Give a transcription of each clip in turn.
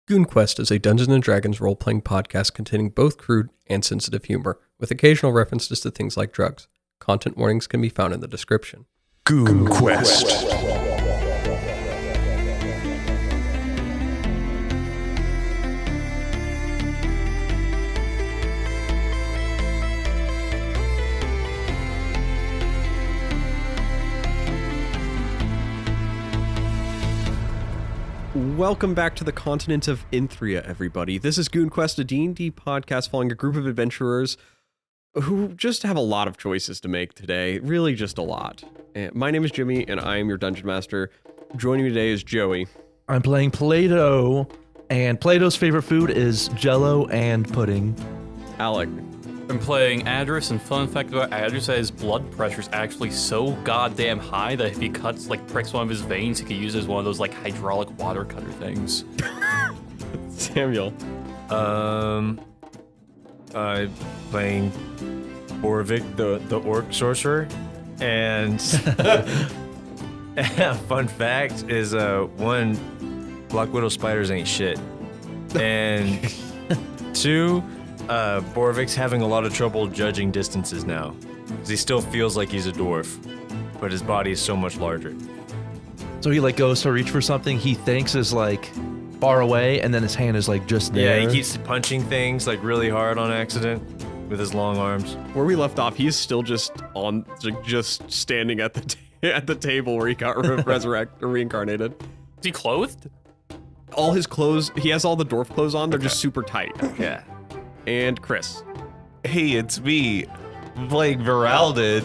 GoonQuest is a Dungeons & Dragons role-playing podcast containing both crude and sensitive humor, with occasional references to things like drugs. Content warnings can be found in the description. GoonQuest. Welcome back to the continent of Inthria, everybody. This is GoonQuest, a D&D podcast following a group of adventurers who just have a lot of choices to make today. Really just a lot. My name is Jimmy, and I am your Dungeon Master. Joining me today is Joey. I'm playing Plato, and Plato's favorite food is Jell-O and pudding. Alek. I'm playing Adras, and fun fact about Adras, his blood pressure is actually so goddamn high that if he pricks one of his veins, he could use it as one of those, hydraulic water cutter things. Samuel. I'm playing Boravik, the orc sorcerer, and fun fact is, one, Black Widow spiders ain't shit, and two, Boravik's having a lot of trouble judging distances now, because he still feels like he's a dwarf, but his body is so much larger. So he goes to reach for something he thinks is far away, and then his hand is just there. Yeah, he keeps punching things really hard on accident with his long arms. Where we left off, he's still just standing at the table where he got reincarnated. Is he clothed? All his clothes, he has all the dwarf clothes on, they're just super tight. Yeah. And Chris. Hey, it's me, playing Voralden,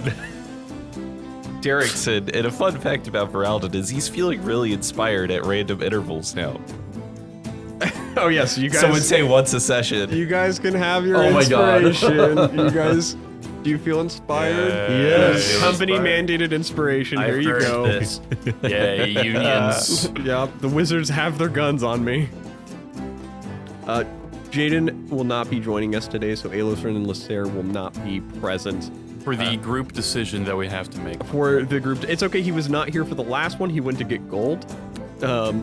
Derrickson. And a fun fact about Voralden is he's feeling really inspired at random intervals now. Oh yes, you guys. Someone say once a session. You guys can have your Oh my God. inspiration. You guys, do you feel inspired? Yes. Company mandated inspiration. Here you go. This. Yeah, unions. Yeah, the wizards have their guns on me. Jayden will not be joining us today, so Alosrin and Lehsair will not be present. For the group decision that we have to make. For the group, it's okay, he was not here for the last one, he went to get gold.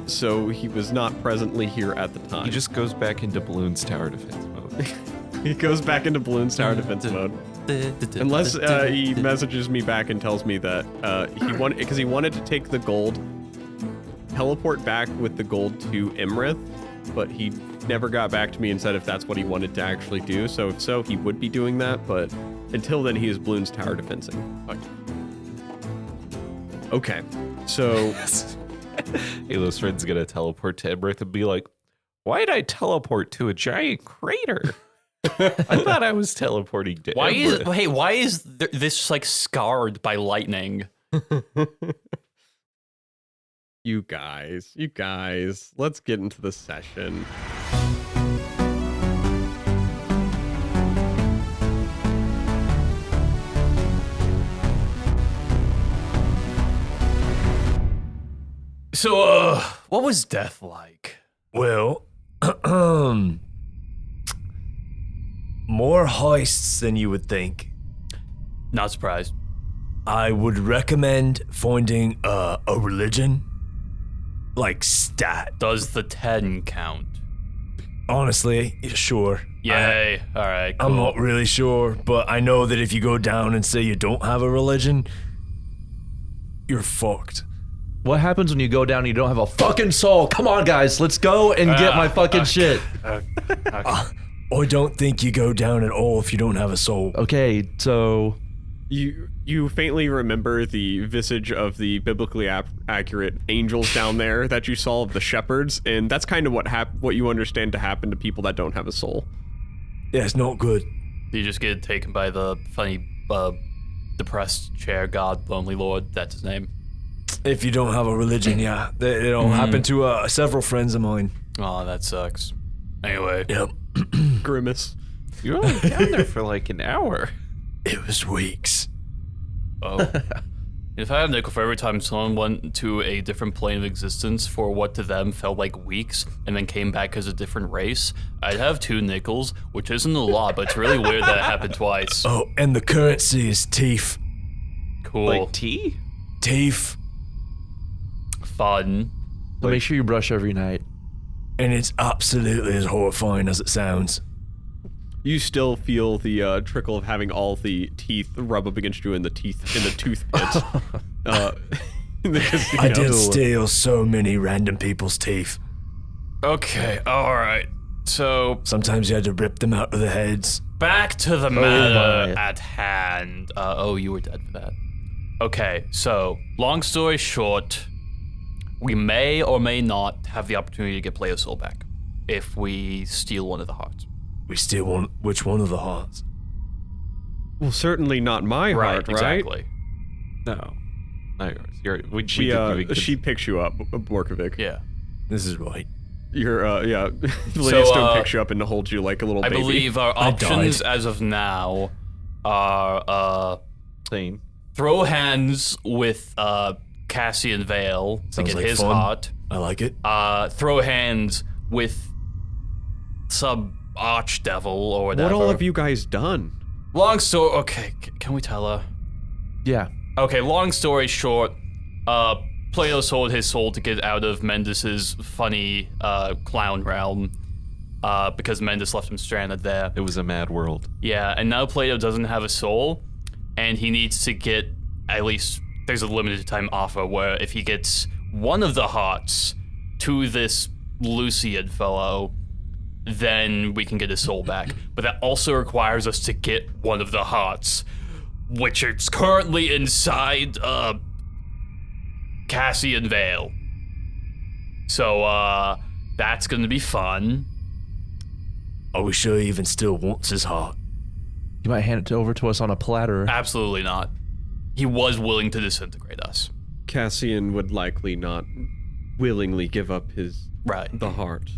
So he was not presently here at the time. He just goes back into Balloon's tower defense mode. He goes back into Balloon's tower defense mode. Unless he messages me back and tells me that he wanted to take the gold, teleport back with the gold to Imrith, but he never got back to me and said if that's what he wanted to actually do. So if so, he would be doing that, but until then, he is Bloon's tower defensing. Okay, so Alosrin's gonna teleport to Emrith and be like, why did I teleport to a giant crater? I thought I was teleporting to Emrith. Why is this scarred by lightning? You guys, let's get into the session. So, what was death like? Well, more heists than you would think. Not surprised. I would recommend finding a religion, stat. Does the 10 count? Honestly, sure. Yay. All right, cool. I'm not really sure, but I know that if you go down and say you don't have a religion, you're fucked. What happens when you go down and you don't have a fucking soul? Come on, guys, let's go and get my fucking shit. I don't think you go down at all if you don't have a soul. Okay, so You faintly remember the visage of the biblically accurate angels down there that you saw of the shepherds, and that's kind of what you understand to happen to people that don't have a soul. Yeah, it's not good. You just get taken by the funny, depressed chair god, Lonely Lord. That's his name. If you don't have a religion, yeah. It'll happen to several friends of mine. Oh, that sucks. Anyway. Yep. Grimace. You're only down there for an hour. It was weeks. Oh. If I had a nickel for every time someone went to a different plane of existence for what to them felt like weeks and then came back as a different race, I'd have 2 nickels, which isn't a lot, but it's really weird that it happened twice. Oh, and the currency is teeth. Cool. Like tea? Teeth. Fun. make sure you brush every night. And it's absolutely as horrifying as it sounds. You still feel the trickle of having all the teeth rub up against you in the tooth pit. In the casino. I did steal so many random people's teeth. Okay, alright. So, Sometimes you had to rip them out of their heads. back to the matter my. at hand. You were dead for that. Okay, so, long story short, we may or may not have the opportunity to get Plato Soul back if we steal one of the hearts. We still want which one of the hearts? Well, certainly not my heart, right? Exactly. No. Not yours. She picks you up, Borkovic. Yeah. This is right. You're, Lehstone picks you up and holds you like a little I baby. believe our options as of now are Same. throw hands with Kasey and Vale to Sounds get like his fun. heart. I like it. Throw hands with some archdevil or whatever. What all have you guys done? Long story. Okay, can we tell her? Yeah. Okay, long story short, Plato sold his soul to get out of Mendis's funny clown realm because Mendis left him stranded there. It was a mad world. Yeah, and now Plato doesn't have a soul, and he needs to get at least, there's a limited time offer where if he gets one of the hearts to this Lucian fellow, then we can get his soul back. But that also requires us to get one of the hearts, which is currently inside Kasey and Vale. So that's gonna be fun. Are we sure he even still wants his heart? You might hand it over to us on a platter. Absolutely not. He was willing to disintegrate us. Cassian would likely not willingly give up Right. the heart.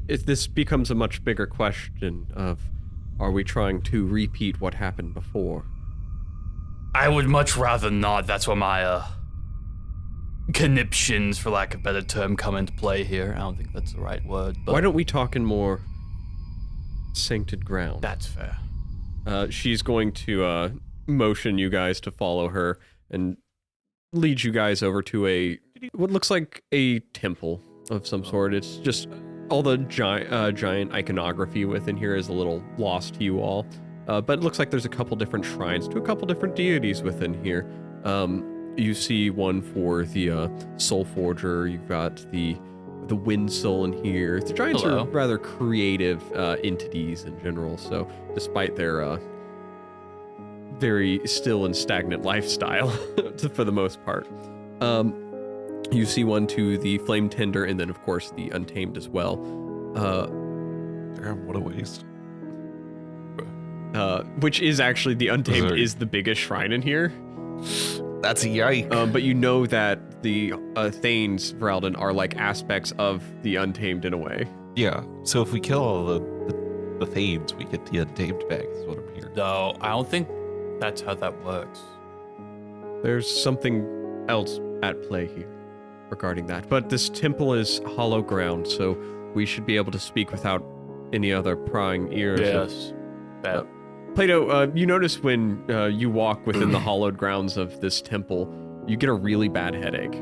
This becomes a much bigger question of, are we trying to repeat what happened before? I would much rather not. That's where my conniptions, for lack of a better term, come into play here. I don't think that's the right word, but Why don't we talk in more sancted ground? that's fair. She's going to motion you guys to follow her and lead you guys over to what looks like a temple of some sort. It's just all the giant iconography within here is a little lost to you all. But it looks like there's a couple different shrines to a couple different deities within here. You see one for the Soul Forger. You've got the Wind Soul in here. The giants Hello. are rather creative entities in general. So despite their very still and stagnant lifestyle, for the most part, you see one to the Flame Tender, and then of course the Untamed as well. Damn, what a waste. Which is actually the Untamed Sorry. is the biggest shrine in here. That's a yike. But you know that the Thanes, Voralden, are like aspects of the Untamed in a way. Yeah, so if we kill all the Thanes, we get the Untamed back, is what I'm hearing. No, I don't think that's how that works. There's something else at play here regarding that. But this temple is hollow ground, so we should be able to speak without any other prying ears. Yes. That. Plato, you notice when you walk within the hollowed grounds of this temple, you get a really bad headache.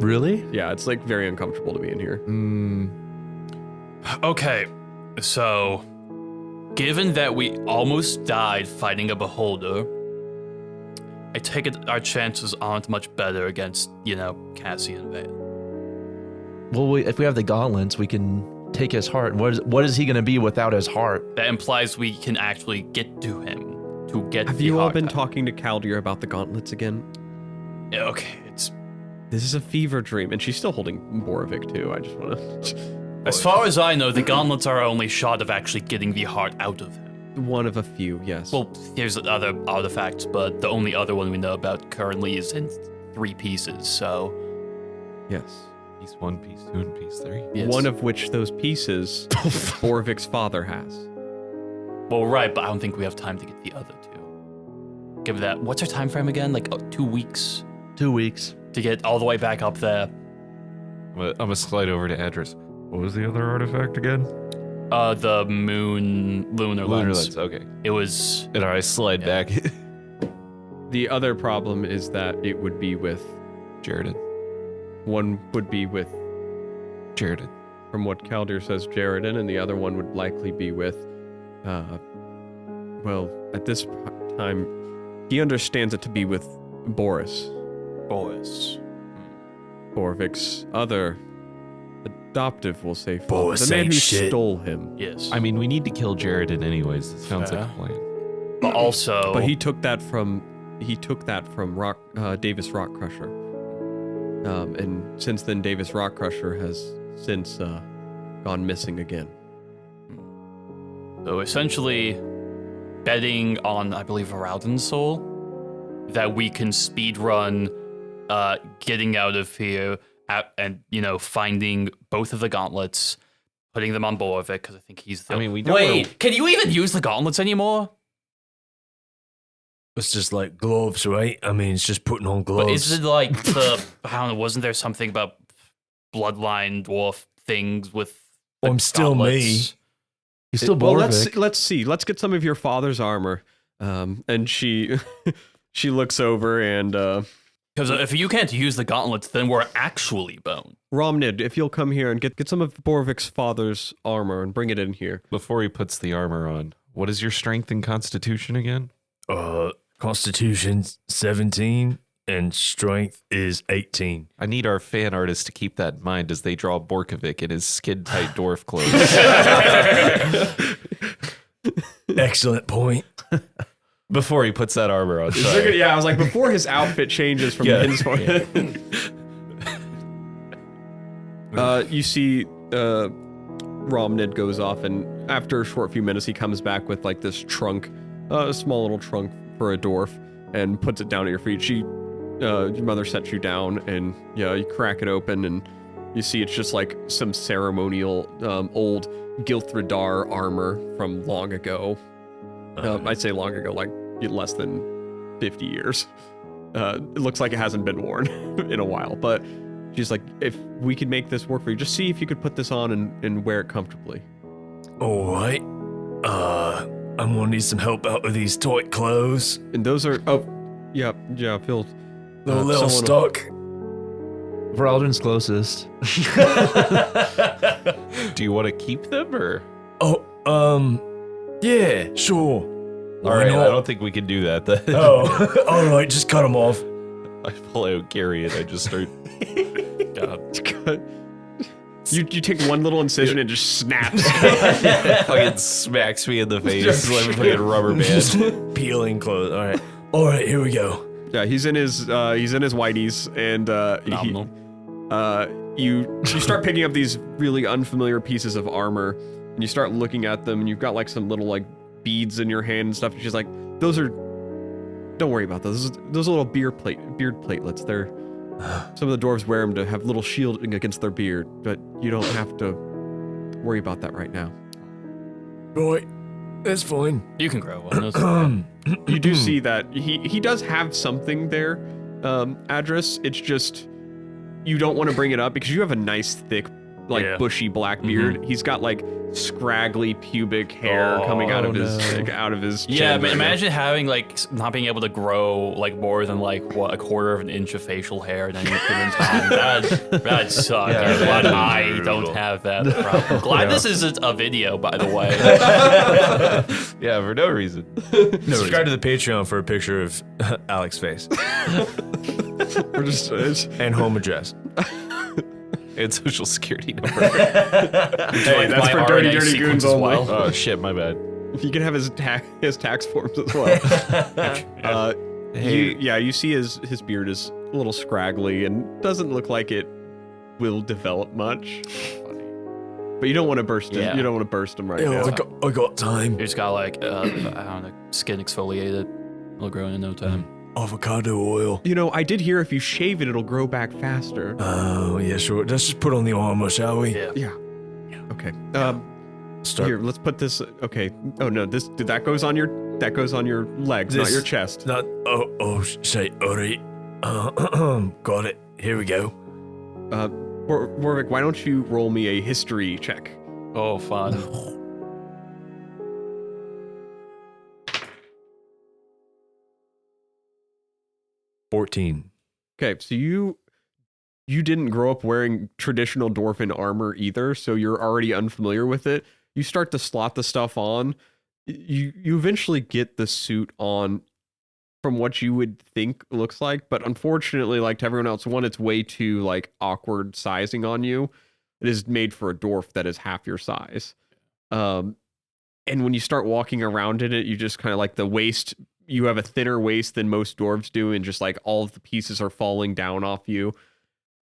Really? Yeah, it's like very uncomfortable to be in here. Okay, so given that we almost died fighting a beholder, I take it our chances aren't much better against, Kasey and Vale. Well, if we have the gauntlets, we can take his heart. What is he going to be without his heart? That implies we can actually get to him to get Have the you all heart been out. talking to Kaldir about the gauntlets again? Yeah, okay, This is a fever dream, and she's still holding Boravik too. I just want to... as far as I know, the gauntlets are our only shot of actually getting the heart out of him. One of a few, yes. Well, there's other artifacts, but the only other one we know about currently is in 3 pieces, so... yes. Piece 1, piece 2, and piece 3. Yes. One of which those pieces Boravik's father has. Well, right, but I don't think we have time to get the other 2. Give that... What's our time frame again? Like 2 weeks 2 weeks. to get all the way back up there. I'm gonna slide over to Adras. What was the other artifact again? The lunar lens. Okay. It was... And I slide back. The other problem is that it would be with... Jayden. One would be with... Jayden. from what Kaldir says, Jayden, and the other one would likely be with, well, at this time, he understands it to be with Boris. Boravik's other adoptive, we'll say, father. Boris The man ain't who shit. stole him. Yes. I mean, we need to kill Jayden anyways. It sounds Fair. like a plan. But also, But he took that from Davis Rock Crusher. And since then, Davis Rock Crusher has since gone missing again. so essentially betting on, I believe, Voralden's soul, that we can speedrun getting out of here and, finding both of the gauntlets, putting them on Boravik, because I think he's the... I mean, we don't Wait, can you even use the gauntlets anymore? It's just like gloves, right? I mean, it's just putting on gloves. But is it like I don't know, wasn't there something about bloodline dwarf things with the I'm still me. gauntlets? He's still Well, Boravik. let's see. Let's get some of your father's armor. And she she looks over and Because if you can't use the gauntlets, then we're actually boned. Romnid, if you'll come here and get some of Boravik's father's armor and bring it in here. Before he puts the armor on, what is your strength and constitution again? Constitution's 17 and strength is 18. I need our fan artist to keep that in mind as they draw Borkovic in his skin-tight dwarf clothes. Excellent point. Before he puts that armor on. Sorry. Yeah, I was like, before his outfit changes from Yeah. his you see Romnid goes off, and after a short few minutes, he comes back with like this trunk, a small little trunk for a dwarf, and puts it down at your feet. Your mother sets you down, and you crack it open, and you see it's just like some ceremonial old Gilthradar armor from long ago. I'd say long ago, like less than 50 years. It looks like it hasn't been worn in a while, but she's like, if we could make this work for you, just see if you could put this on and wear it comfortably. All right. I'm gonna need some help out with these tight clothes. And those are, yeah, Phil. They're a little stuck. Voralden's closest. Do you want to keep them or? Yeah, sure. All right, I don't think we can do that then. Oh, all right, just cut them off. I pull out Gary and I just start. You take one little incision and just snaps. Fucking smacks me in the face like a fucking rubber band. Peeling clothes. All right, here we go. Yeah, he's in his whiteys, and Phenomenal. you start picking up these really unfamiliar pieces of armor, and you start looking at them, and you've got like some little like beads in your hand and stuff. And she's like, "Those are, don't worry about those. Those are little beard platelets. They're some of the dwarves wear them to have little shielding against their beard, but you don't have to worry about that right now." Right, that's fine. You can grow one. That's fine. You do see that he does have something there, Adras. It's just you don't want to bring it up because you have a nice thick, like bushy black beard. He's got like scraggly pubic hair coming out of his chin. Yeah, but imagine having like not being able to grow like more than like a quarter of an inch of facial hair and then you put in time. That'd suck. Yeah, I'm glad that'd I don't have that problem. Glad this isn't a video, by the way. Yeah, for no reason. Subscribe to the Patreon for a picture of Alek's face We're just and home address. And social security number. hey, that's for dirty goons as only. well. Oh shit, my bad. You can have his tax forms as well. You see his beard is a little scraggly and doesn't look like it will develop much. But you don't want to burst him. Yeah. You don't want to burst him right Yeah, now. I got time. You just got like I don't know, skin exfoliated. It'll grow in no time. Avocado oil. You know, I did hear if you shave it, it'll grow back faster. Oh, yeah, sure. Let's just put on the armor, shall we? Yeah. Yeah. Okay. Start. Here, let's put this. Okay. Oh no, that goes on your legs, not This- your chest. Not. Say, all right. Got it. Here we go. Warwick, why don't you roll me a history check? Oh, fun. $14. Okay, so you you didn't grow up wearing traditional dwarven armor either, so you're already unfamiliar with it. You start to slot the stuff on. You eventually get the suit on from what you would think looks like, but unfortunately, like to everyone else, one, it's way too like awkward sizing on you. It is made for a dwarf that is half your size. And when you start walking around in it, you just kind of like the waist, you have a thinner waist than most dwarves do, and just like all of the pieces are falling down off you.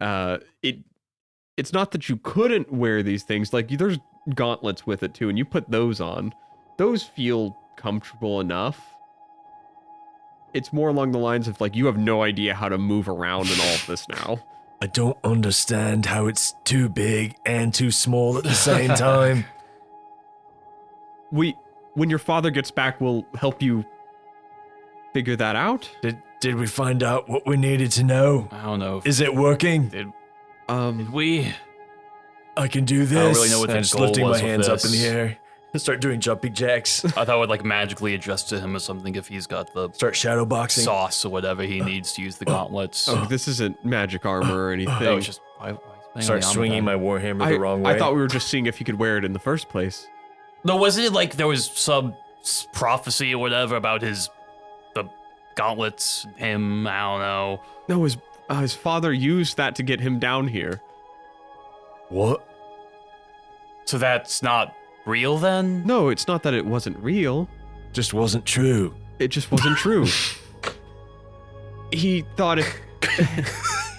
It's not that you couldn't wear these things, like there's gauntlets with it too, and you put those on. Those feel comfortable enough. It's more along the lines of like you have no idea how to move around in all of this now. I don't understand how it's too big and too small at the same time. When your father gets back, we'll help you figure that out. Did we find out what we needed to know? I don't know. Is it working? Did we? I can do this. I don't really know what I'm the just goal lifting was my with hands up in this. the air. Start doing jumping jacks. I thought I would like magically adjust to him or something if he's got the Start shadow boxing. sauce or whatever he needs to use the gauntlets. Oh, this isn't magic armor or anything. No, it's just why Start swinging my warhammer the wrong way. I thought we were just seeing if you could wear it in the first place. No, wasn't it like there was some prophecy or whatever about the gauntlets, him? I don't know. No, his father used that to get him down here. What? So that's not real then? No, it's not that it wasn't real. Just wasn't true. It just wasn't true. He thought if...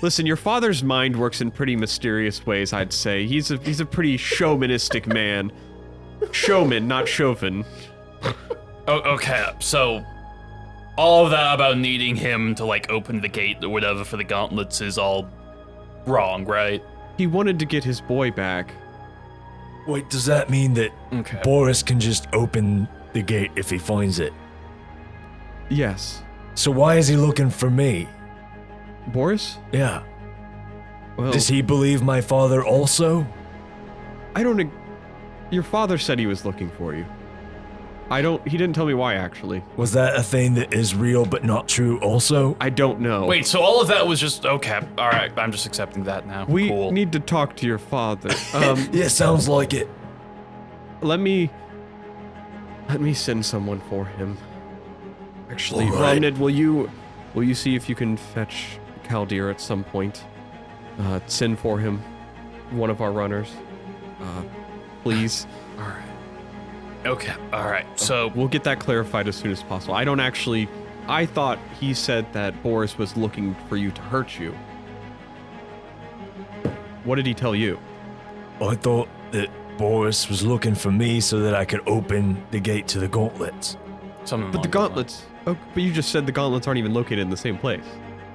Listen, your father's mind works in pretty mysterious ways, I'd say. He's a pretty showmanistic man. Showman, not chauvin. Oh, okay, so all of that about needing him to like open the gate or whatever for the gauntlets is all wrong, right? He wanted to get his boy back. Wait, does that mean that Boris can just open the gate if he finds it? Yes. So why is he looking for me? Boris? Yeah. Well, Does he believe my father also? I don't... Your father said he was looking for you. He didn't tell me why, actually. Was that a thing that is real but not true also? I don't know. Wait, so all of that was just okay. All right, I'm just accepting that now. We cool. need to talk to your father. Yeah, sounds like it. Let me send someone for him. Actually, All right. Romnid, will you see if you can fetch Kaldir at some point? Send for him, one of our runners. Please. All right. Okay. All right. So We'll get that clarified as soon as possible. I thought he said that Boris was looking for you to hurt you. What did he tell you? I thought that Boris was looking for me so that I could open the gate to the gauntlets. something. But the along those gauntlets... Oh, but you just said the gauntlets aren't even located in the same place.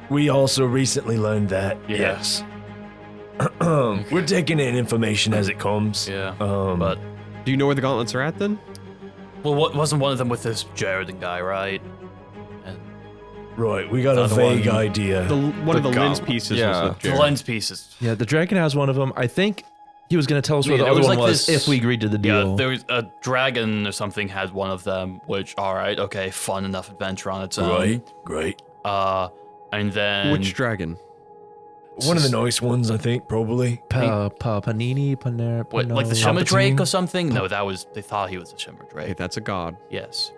We also recently learned that. Yeah. Yes. We're taking in information as it comes. lines. Yeah. But Do you know where the gauntlets are at, then? well, what wasn't one of them with this Jayden guy, right? And Right, we got The a other vague one- idea. One of the lens gauntlet, pieces yeah. was with the Jared. lens pieces. Yeah, the dragon has one of them. I think he was going to tell us where Yeah, the there other was one like was this- if we agreed to the deal. Yeah, there was a dragon or something had one of them, which all right, okay, fun enough adventure on its own. Right, great. And then Which dragon? One of the nice ones, I think, probably. Panini, Paner, what, like the Pano- Shimmer Drake or Palpatine? something? No, they thought he was a Shimmer Hey, Drake. that's a god. Yes.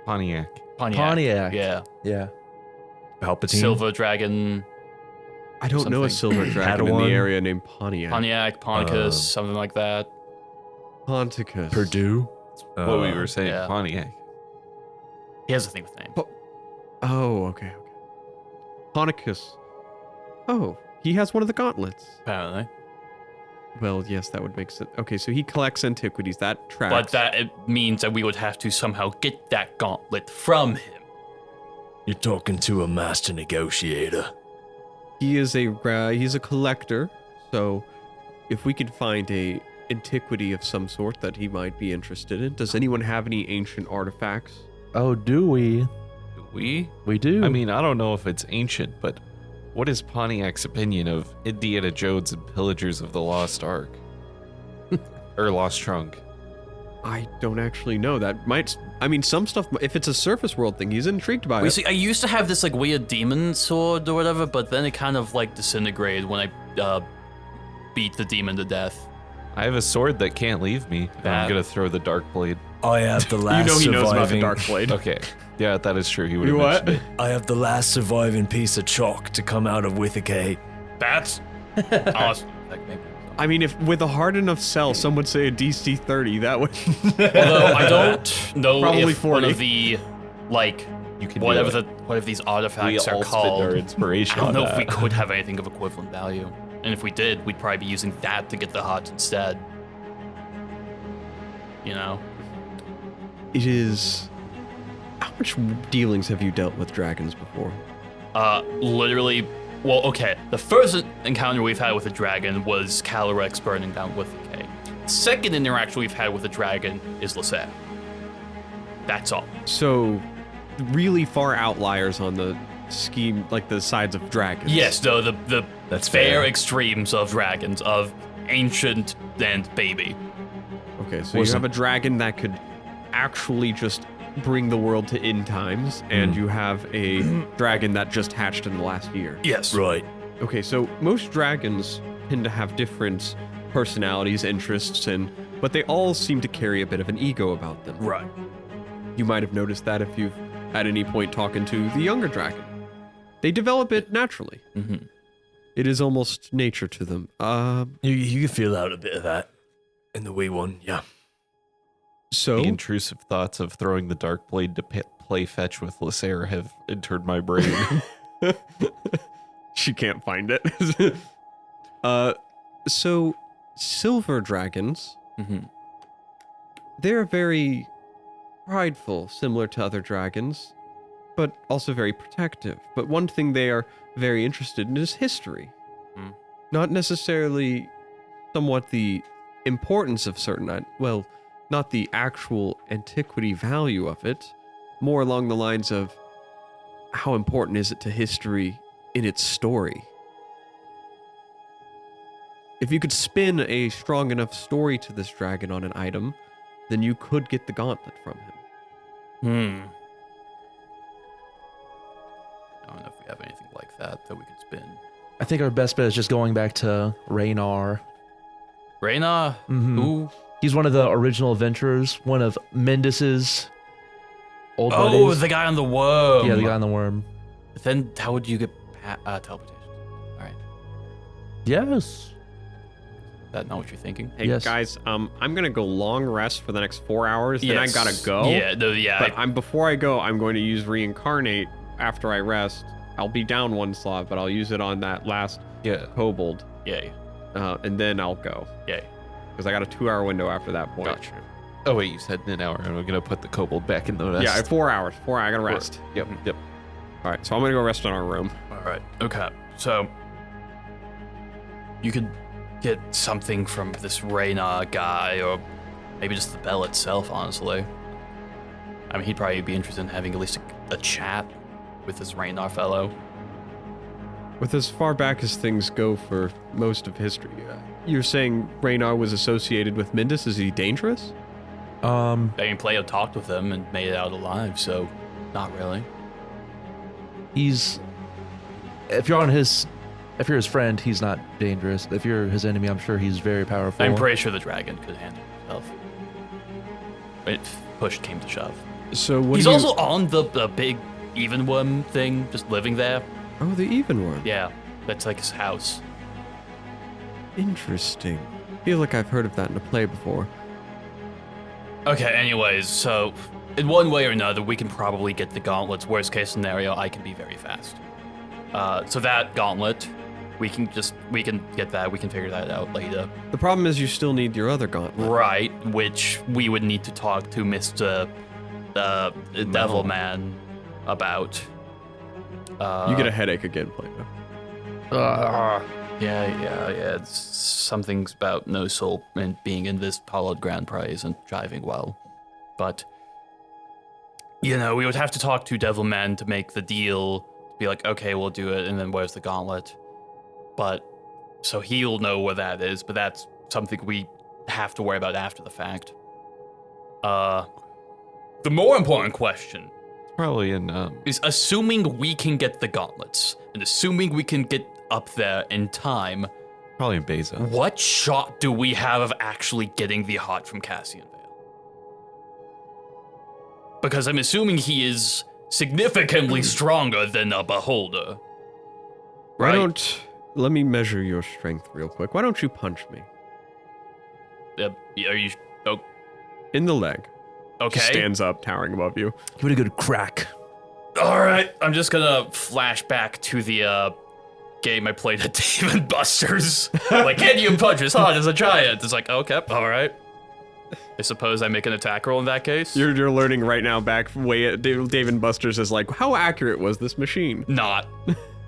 Pontiac. Pontiac. Yeah. Yeah. Palpatine. Silver Dragon, I don't know a Something. silver dragon in Padawan. the area named Pontiac. Pontiac, Ponticus, something like that. Ponticus. Purdue. What we were saying, yeah. Pontiac. He has a thing with names. Oh, okay. Ponticus. Oh, he has one of the gauntlets. Apparently. Well, yes, that would make sense. Okay, so he collects antiquities. That tracks. But that it means that we would have to somehow get that gauntlet from him. You're talking to a master negotiator. He is he's a collector. So, if we could find a antiquity of some sort that he might be interested in, does anyone have any ancient artifacts? Oh, do we? Do we? We do. I mean, I don't know if it's ancient, but what is Pontiac's opinion of Indiana Jones and Pillagers of the Lost Ark? Or Lost Trunk? I don't actually know. That might. I mean, some stuff. If it's a surface world thing, he's intrigued by You it. see, I used to have this like weird demon sword or whatever, but then it kind of like disintegrated when I beat the demon to death. I have a sword that can't leave me. I'm gonna throw the dark blade. I have the last You know he knows about the surviving- dark blade. Okay. Yeah, that is true. He would have What? mentioned it. I have the last surviving piece of chalk to come out of Withicay. That's awesome. Like, maybe. I mean, if with a hard enough cell, some would say a DC 30. That would. Although I don't know Probably if 40. one of the like You can whatever do it. what if these We artifacts are all spend our called. inspiration I don't on know if we that. could have anything of equivalent value, and if we did, we'd probably be using that to get the hearts instead. You know. It is. How much dealings have you dealt with dragons before? Literally, well, okay. The first encounter we've had with a dragon was Calyrex burning down with the K. Second interaction we've had with a dragon is Lehsair. That's all. So, really far outliers on the scheme, like the sides of dragons. Yes, though the That's fair fair. extremes of dragons, of ancient and baby. Okay, so you have a dragon that could actually just bring the world to end times, and you have a dragon that just hatched in the last year. Yes. Right. Okay, so most dragons tend to have different personalities, interests, but they all seem to carry a bit of an ego about them. Right. You might have noticed that if you've at any point talking to the younger dragon. They develop it naturally. Mm-hmm. It is almost nature to them. You can feel out a bit of that in the wee one, yeah. So The intrusive thoughts of throwing the dark blade to play fetch with Lehsair have entered my brain. she can't find it. So silver dragons, Mm-hmm. they're very prideful, similar to other dragons, but also very protective. But one thing they are very interested in is history. Hmm. Not necessarily somewhat the importance of certain, well, not the actual antiquity value of it, more along the lines of how important is it to history in its story. If you could spin a strong enough story to this dragon on an item, then you could get the gauntlet from him. I don't know if we have anything like that we could spin. I think our best bet is just going back to Remor. Reyna, Mhm. who? He's one of the original adventurers, one of Mendis's old Oh, buddies. the guy on the worm. Yeah, the guy on the worm. Then how would you get teleportation? All right. Yes. Is that not what you're thinking? Hey Yes. guys, I'm gonna go long rest for the next 4 hours. Then I Yes. gotta go. Yeah, yeah. But before I go, I'm going to use reincarnate after I rest. I'll be down one slot, but I'll use it on that last Yeah. kobold, Yay. and then I'll go Yay. because I got a 2-hour window after that point. Gotcha. Oh wait, you said in an hour. I'm gonna put the kobold back in the nest. Yeah, 4 hours. 4 hours. I gotta rest. Yep. Yep. All right, so I'm gonna go rest in our room. All right. Okay. So you could get something from this Reyna guy, or maybe just the bell itself. Honestly, I mean, he'd probably be interested in having at least a chat with this Reyna fellow. With as far back as things go for most of history, you're saying Raynar was associated with Mindus? Is he dangerous? I mean, Plato talked with him and made it out alive, so not really. He's if you're his friend, he's not dangerous. If you're his enemy, I'm sure he's very powerful. I'm pretty sure the dragon could handle himself. If push came to shove. So what He's do you... also on the big even worm thing, just living there. Oh, the even one. Yeah, that's like his house. Interesting. Feel like I've heard of that in a play before. Okay, anyways, so in one way or another, we can probably get the gauntlets. Worst case scenario, I can be very fast. So that gauntlet, we can get that. We can figure that out later. The problem is you still need your other gauntlet. Right, which we would need to talk to Mr. Devil Man about. You get a headache again, Plato. Yeah. It's something's about no soul and being in this hallowed grand prize and driving well. But, we would have to talk to Devilman to make the deal, be like, okay, we'll do it, and then where's the gauntlet? But, so he'll know where that is, but that's something we have to worry about after the fact. The more important question Probably in is assuming we can get the gauntlets and assuming we can get up there in time, probably in Beza. what shot do we have of actually getting the heart from Cassian Vale? Because I'm assuming he is significantly stronger than a beholder. Right? Let me measure your strength real quick. Why don't you punch me? Are you... Oh, In the leg. okay. She stands up, towering above you. Give it a good crack. All right, I'm just gonna flash back to the game I played at Dave & Buster's. Like, can you punch as hard as a giant? It's like, okay, all right. I suppose I make an attack roll in that case? You're learning right now back way at Dave & Buster's is like, how accurate was this machine? Not.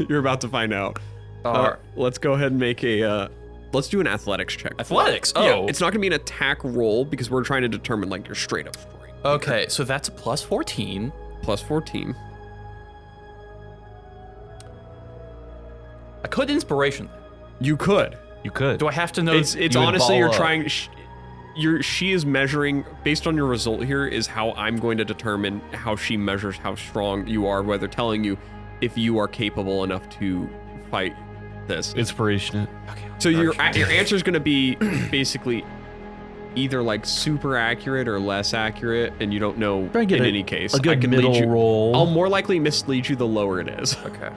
You're about to find out. Let's go ahead and make a, let's do an athletics check. Athletics? Yeah, Oh. it's not gonna be an attack roll because we're trying to determine like your straight up strength. Okay, so that's a plus 14. Plus 14. I could inspiration. You could. You could. Do I have to know? It's you would honestly, you're ball up. trying, she is measuring, based on your result here, is how I'm going to determine how she measures how strong you are, whether telling you if you are capable enough to fight this. Inspiration. Okay. So your answer is going to be basically either like super accurate or less accurate, and you don't know Try and get in a- any case. a good I can middle lead you, roll. I'll more likely mislead you the lower it is. Okay.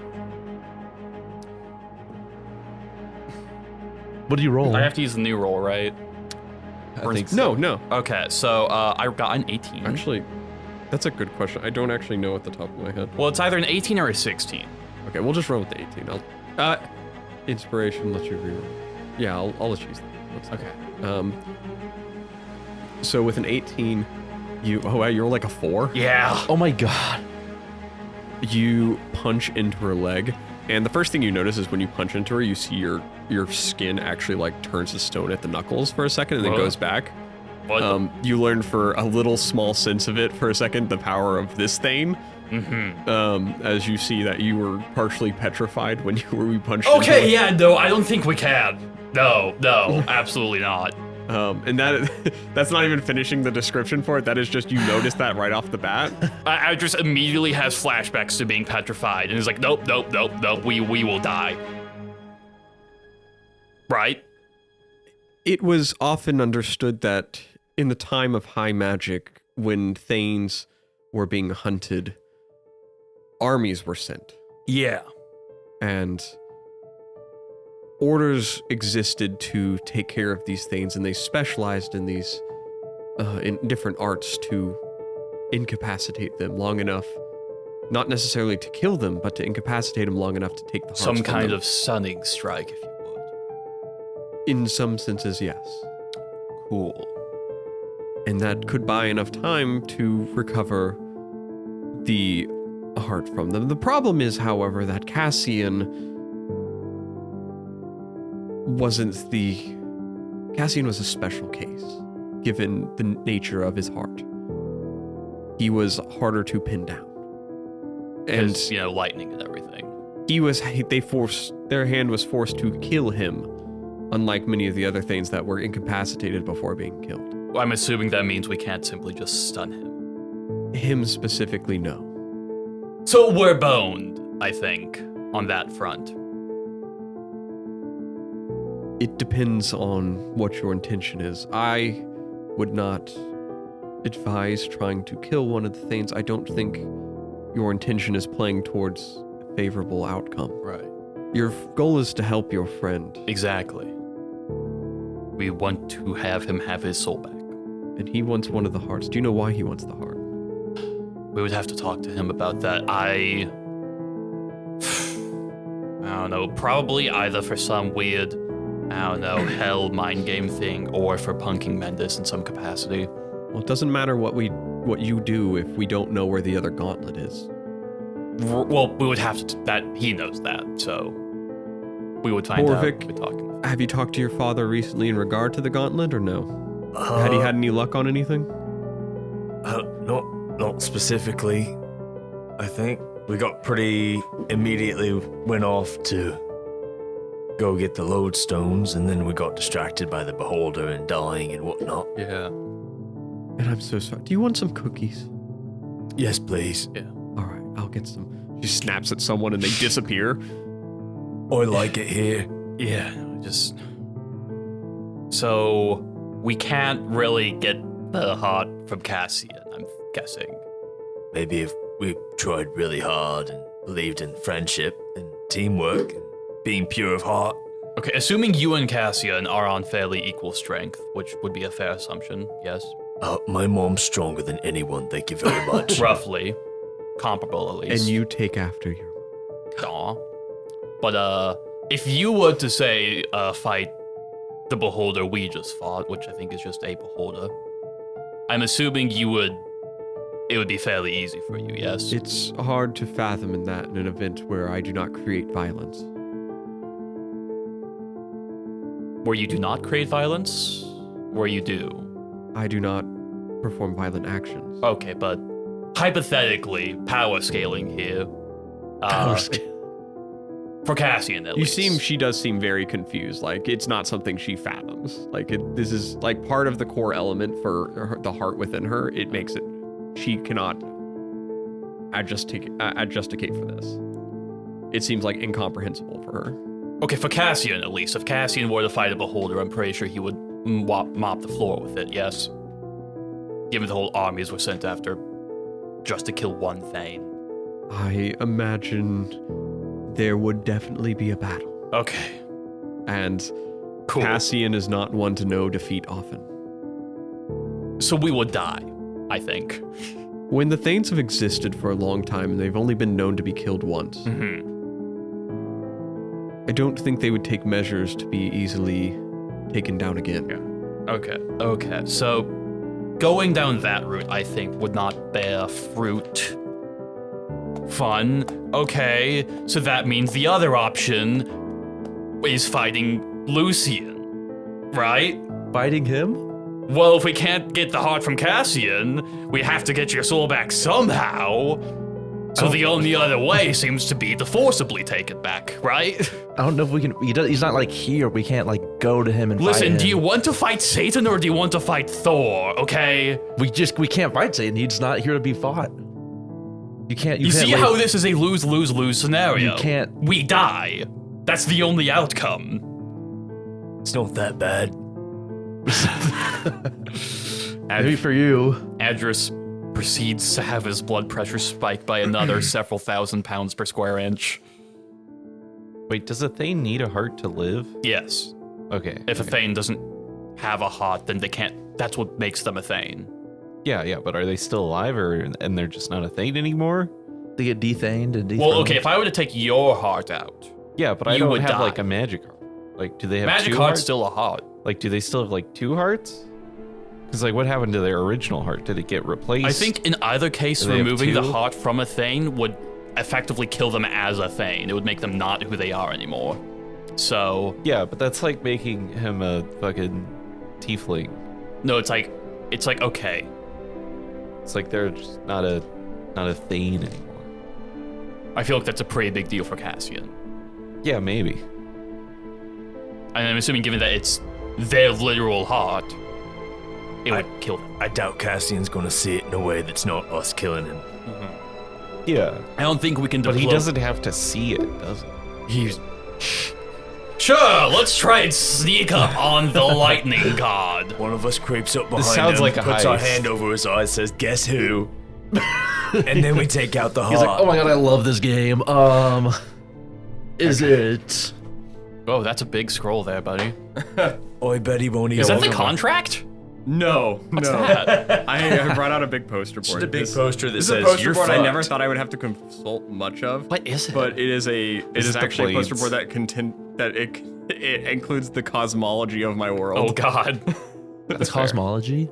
What do you roll? I have to use the new roll, right? I think so. No. Okay, so I got an 18. Actually, that's a good question. I don't actually know at the top of my head. Well, it's either an 18 or a 16. Okay, we'll just run with the 18. Inspiration lets you reroll. Yeah, I'll let you use that. Looks like. Okay. So with an 18, you're like a 4. Yeah. Oh my god. You punch into her leg, and the first thing you notice is when you punch into her, you see your skin actually like turns to stone at the knuckles for a second and then Whoa. goes back. What? You learn for a little small sense of it for a second the power of this thing. As you see that you were partially petrified when you punched. Okay, into yeah, no, I don't think we can. No, absolutely not. And that's not even finishing the description for it. That is just you notice that right off the bat. I just immediately has flashbacks to being petrified, and it's like, nope, we will die. Right? It was often understood that in the time of high magic, when Thanes were being hunted, armies were sent. Yeah. And orders existed to take care of these Thanes, and they specialized in these, in different arts to incapacitate them long enough, not necessarily to kill them, but to incapacitate them long enough to take the hearts Some from kind them. of stunning strike, if you would. In some senses, yes. Cool. And that could buy enough time to recover the heart from them. The problem is, however, that Cassian was a special case, given the nature of his heart. He was harder to pin down. And Because, lightning and everything. their hand was forced to kill him, unlike many of the other things that were incapacitated before being killed. I'm assuming that means we can't simply just stun him. Him specifically, no. So we're boned, I think, on that front. It depends on what your intention is. I would not advise trying to kill one of the things. I don't think your intention is playing towards a favorable outcome. Right. Your goal is to help your friend, Exactly. We want to have him have his soul back. and he wants one of the hearts. Do you know why he wants the heart? We would have to talk to him about that. I don't know, probably either for some weird, hell mind game thing, or for punking Mendus in some capacity. Well, it doesn't matter what you do if we don't know where the other gauntlet is. Well, we would have to, that he knows that, so we would find Boravik, out. We're talking. Have you talked to your father recently in regard to the gauntlet, or no? Had he had any luck on anything? Not specifically. I think we got pretty immediately went off to go get the lodestones, and then we got distracted by the beholder and dying and whatnot. Yeah. And I'm so sorry. Do you want some cookies? Yes, please. Yeah. All right, I'll get some. She snaps at someone and they disappear. I like it here. Yeah, just. So, we can't really get the heart from Cassian, I'm guessing. Maybe if we tried really hard and believed in friendship and teamwork and being pure of heart. Okay, assuming you and Cassian are on fairly equal strength, which would be a fair assumption, yes? My mom's stronger than anyone, thank you very much. Roughly. Comparable, at least. And you take after your. Aw. But, if you were to say, fight the beholder we just fought, which I think is just a beholder, I'm assuming it would be fairly easy for you, yes? It's hard to fathom in an event where I do not create violence. Where you do not create violence? Where you do? I do not perform violent actions. Okay, but hypothetically, power scaling here. For Cassian, at least. She does seem very confused. Like, it's not something she fathoms. Like, this is, like, part of the core element for the heart within her. It makes it, she cannot adjusticate for this. It seems, like, incomprehensible for her. Okay, for Cassian, at least. If Cassian were to fight a beholder, I'm pretty sure he would mop the floor with it, yes? Given the whole armies were sent after just to kill one Thane. I imagine there would definitely be a battle. Okay. And Cool. Cassian is not one to know defeat often. So we would die, I think. When the Thanes have existed for a long time and they've only been known to be killed once, I don't think they would take measures to be easily taken down again. Okay. So going down that route, I think, would not bear fruit. Fun. Okay. So that means the other option is fighting Lucian, right? Fighting him? Well, if we can't get the heart from Cassian, we have to get your soul back somehow. So the only other way seems to be to forcibly take it back, right? I don't know if we can. He's not like here. We can't like go to him and fight Listen, him. do you want to fight Satan or do you want to fight Thor, okay? We can't fight Satan. He's not here to be fought. You can't. You can't, see how this is a lose-lose-lose scenario? You can't. We die. That's the only outcome. It's not that bad. Maybe for you. Adras proceeds to have his blood pressure spike by another several thousand pounds per square inch. Wait, does a Thane need a heart to live? Yes. Okay. If a Thane doesn't have a heart, then they can't. That's what makes them a Thane. Yeah, but are they still alive and they're just not a Thane anymore? They get dethaned and dethroned. Well, okay, if I were to take your heart out, Yeah, but I You don't would have die. like a magic heart. Like, do they have magic two heart's hearts? still a heart. Like, do they still have like 2 hearts? Because like, what happened to their original heart? Did it get replaced? I think in either case, Do they have removing the 2? heart from a Thane would effectively kill them as a Thane. It would make them not who they are anymore. So, Yeah, but that's like making him a fucking tiefling. no, it's like, okay. It's like they're just not a Thane anymore. I feel like that's a pretty big deal for Cassian. Yeah, maybe. And I'm assuming given that it's their literal heart, it would kill them. I doubt Cassian's gonna see it in a way that's not us killing him. Yeah, I don't think we can but he deploy- doesn't have to see it, does he? He's... Sure, let's try and sneak up on the lightning god. One of us creeps up behind sounds him, like a puts our heist. hand over his eyes, says, "Guess who?" And then we take out the heart. He's like, oh my god, I love this game. Is it? Oh, that's a big scroll there, buddy. I bet he won't even. Is that the contract? No, What's that? I brought out a big poster board. Just a big This- poster that This is a says, poster "You're board I never fucked." thought I would have to consult much of. What is it? But it is is the actually a poster blades. board that it includes the cosmology of my world. Oh god. That's cosmology?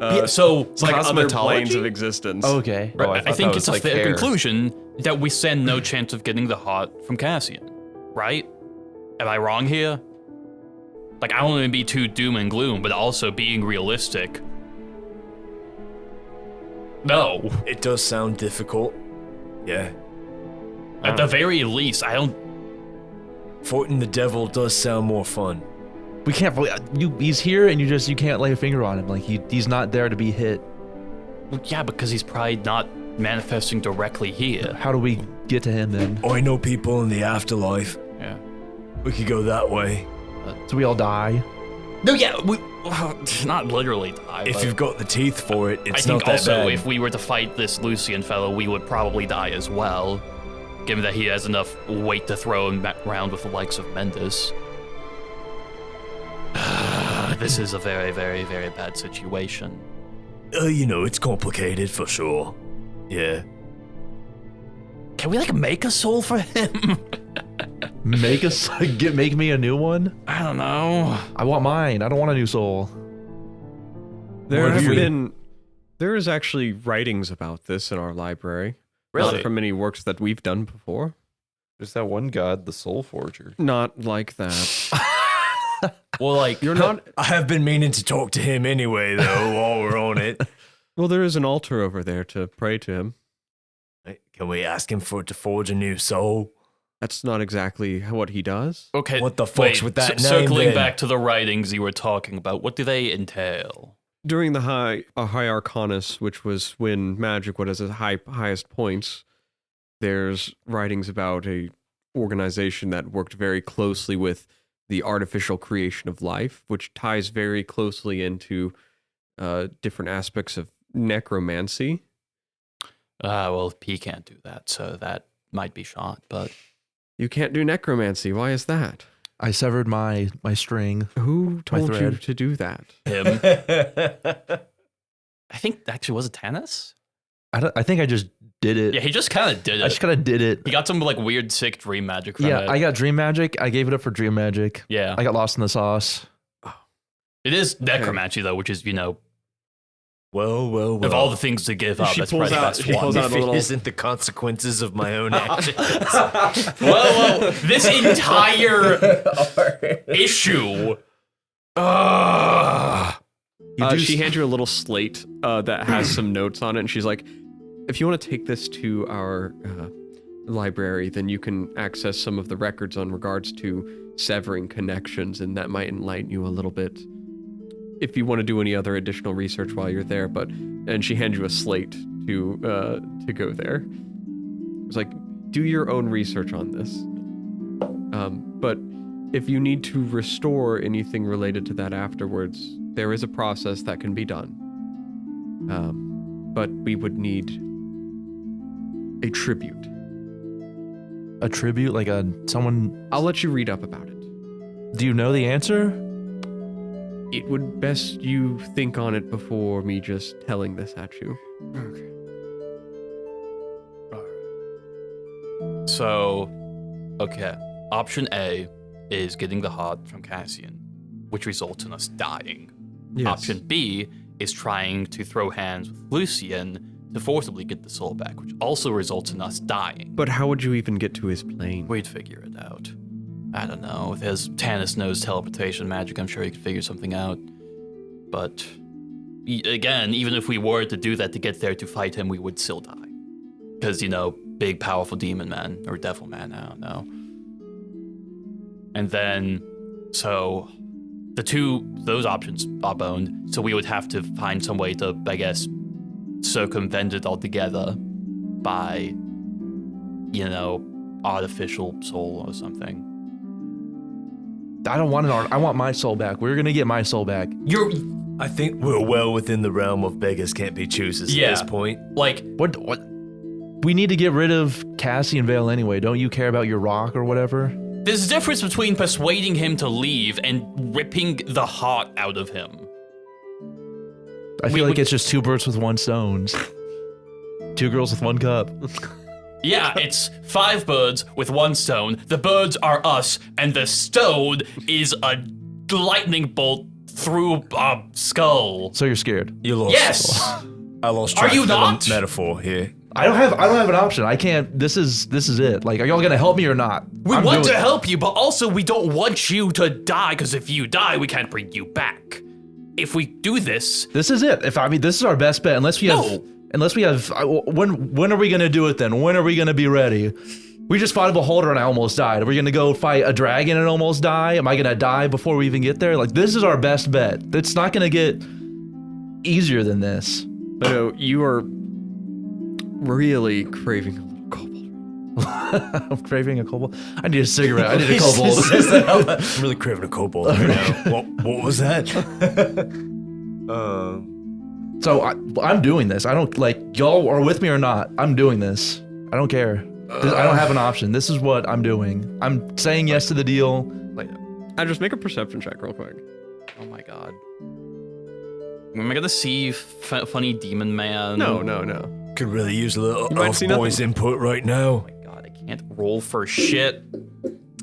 Yeah, so It's like other Cosmetology? planes of existence. Okay. Oh, I thought think that it's was a like fair hair. conclusion that we stand no chance of getting the heart from Cassian, right? Am I wrong here? Like, I don't want to be too doom and gloom, but also being realistic. No. It does sound difficult. Yeah. At the very least, I don't... Fighting the devil does sound more fun. We can't. He's here, and you can't lay a finger on him. Like he's not there to be hit. Well, yeah, because he's probably not manifesting directly here. How do we get to him then? I know people in the afterlife. Yeah. We could go that way. So we all die. No, yeah, we not literally die. If you've got the teeth for it, I it's think not that also bad. if we were to fight this Lucian fellow, we would probably die as well, given that he has enough weight to throw him back around with the likes of Mendes. This is a very, very, very bad situation. It's complicated for sure. Yeah. Can we make a soul for him? Make me a new one. I don't know. I want mine. I don't want a new soul. There is actually writings about this in our library. Really? Not from any works that we've done before. There's that one god, the Soul Forger. Not like that. Well, You're not. I have been meaning to talk to him anyway, though, while we're on it. Well, there is an altar over there to pray to him. Can we ask him to forge a new soul? That's not exactly what he does. Okay. What the fuck's with that name Circling then? back to the writings you were talking about, what do they entail? During the high Arcanus, which was when magic was at its highest points, there's writings about a organization that worked very closely with the artificial creation of life, which ties very closely into different aspects of necromancy. Well, he can't do that, so that might be shot, but... You can't do necromancy. Why is that? I severed my string. Who told you thread. to do that? Him. I think actually, was it Tanis? I think I just did it. Yeah, he just kind of did it. I just kind of did it. He got some weird sick dream magic from it. Yeah, I got dream magic. I gave it up for dream magic. Yeah. I got lost in the sauce. It is necromancy, though, which is, Well. of all the things to give up, She that's pulls probably the out- best she one. pulls out If a it little- isn't the consequences of my own actions. Well, this entire issue. She hands you a little slate that has some notes on it, and she's like, if you want to take this to our library, then you can access some of the records on regards to severing connections, and that might enlighten you a little bit if you want to do any other additional research while you're there. And she hands you a slate to go there. It's like, do your own research on this. But if you need to restore anything related to that afterwards, there is a process that can be done. But we would need a tribute. A tribute, like someone. I'll let you read up about it. Do you know the answer? It would best you think on it before me just telling this at you. So, okay. Option A is getting the heart from Cassian, which results in us dying. Yes. Option B is trying to throw hands with Lucian to forcibly get the soul back, which also results in us dying. But how would you even get to his plane? We'd figure it out. I don't know. If Tanis knows teleportation magic, I'm sure he could figure something out. But again, even if we were to do that to get there to fight him, we would still die. Because, big, powerful demon man, or devil man, I don't know. And then, so those options are boned, so we would have to find some way to, I guess, circumvent it altogether by, artificial soul or something. I don't want I want my soul back. We're gonna get my soul back. I think we're well within the realm of beggars can't be choosers at this point. What? We need to get rid of Cassie and Vale anyway. Don't you care about your rock or whatever? There's a difference between persuading him to leave and ripping the heart out of him. I feel like it's just two birds with one stone. Two girls with one cup. Yeah, it's 5 birds with 1 stone. The birds are us, and the stone is a lightning bolt through a skull. So you're scared. You lost. Yes! I lost Are track you of the not? metaphor here. I don't have an option. I can't. This is it. Like, are y'all gonna help me or not? We want to help you, but also we don't want you to die, because if you die, we can't bring you back. If we do this... This is it. This is our best bet. Unless we have. When are we gonna do it then? When are we gonna be ready? We just fought a beholder and I almost died. Are we gonna go fight a dragon and almost die? Am I gonna die before we even get there? Like, this is our best bet. It's not gonna get easier than this. But you are really craving a little kobold. I'm craving a kobold. I need a cigarette. I need a kobold. I'm really craving a kobold right now. What was that? So I'm doing this. I don't, like, y'all are with me or not. I'm doing this. I don't care. I don't have an option. This is what I'm doing. I'm saying yes to the deal. I just make a perception check real quick. Oh my god. Am I gonna see funny demon man? No. Could really use a little might elf see boy's input right now. Oh my god, I can't roll for shit.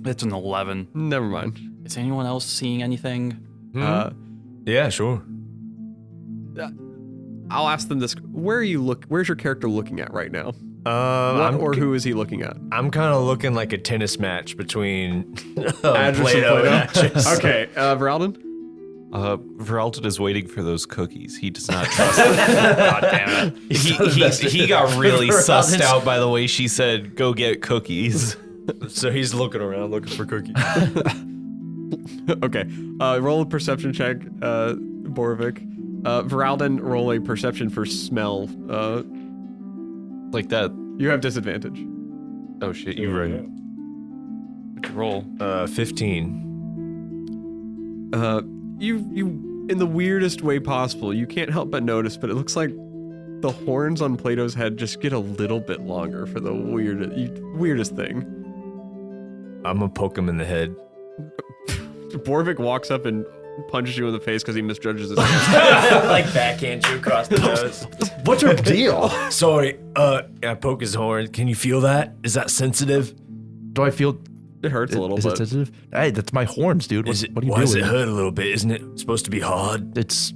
It's an 11. Never mind. Is anyone else seeing anything? Yeah, sure. I'll ask them this. Where's your character looking at right now? Who is he looking at? I'm kind of looking like a tennis match between Adras Plato and and Plato? Adras. Okay, Voralden? Voralden is waiting for those cookies. He does not trust them. God damn it. He got really sussed out by the way she said, "Go get cookies." So he's looking around looking for cookies. Okay, roll a perception check, Boravik. Voralden, roll a perception for smell. Like that. You have disadvantage. Oh shit, you right. What'd you roll? 15. You in the weirdest way possible, you can't help but notice, but it looks like the horns on Plato's head just get a little bit longer for the weirdest thing. I'm gonna poke him in the head. Boravik walks up and punches you in the face because he misjudges his hand. Like backhand you across the nose. What's your deal? Sorry, I poke his horn. can you feel that? Is that sensitive? Do I feel... It hurts a little Is bit. it sensitive? Hey, that's my horns, dude. What are you Why doing? does it hurt a little bit? Isn't it supposed to be hard? It's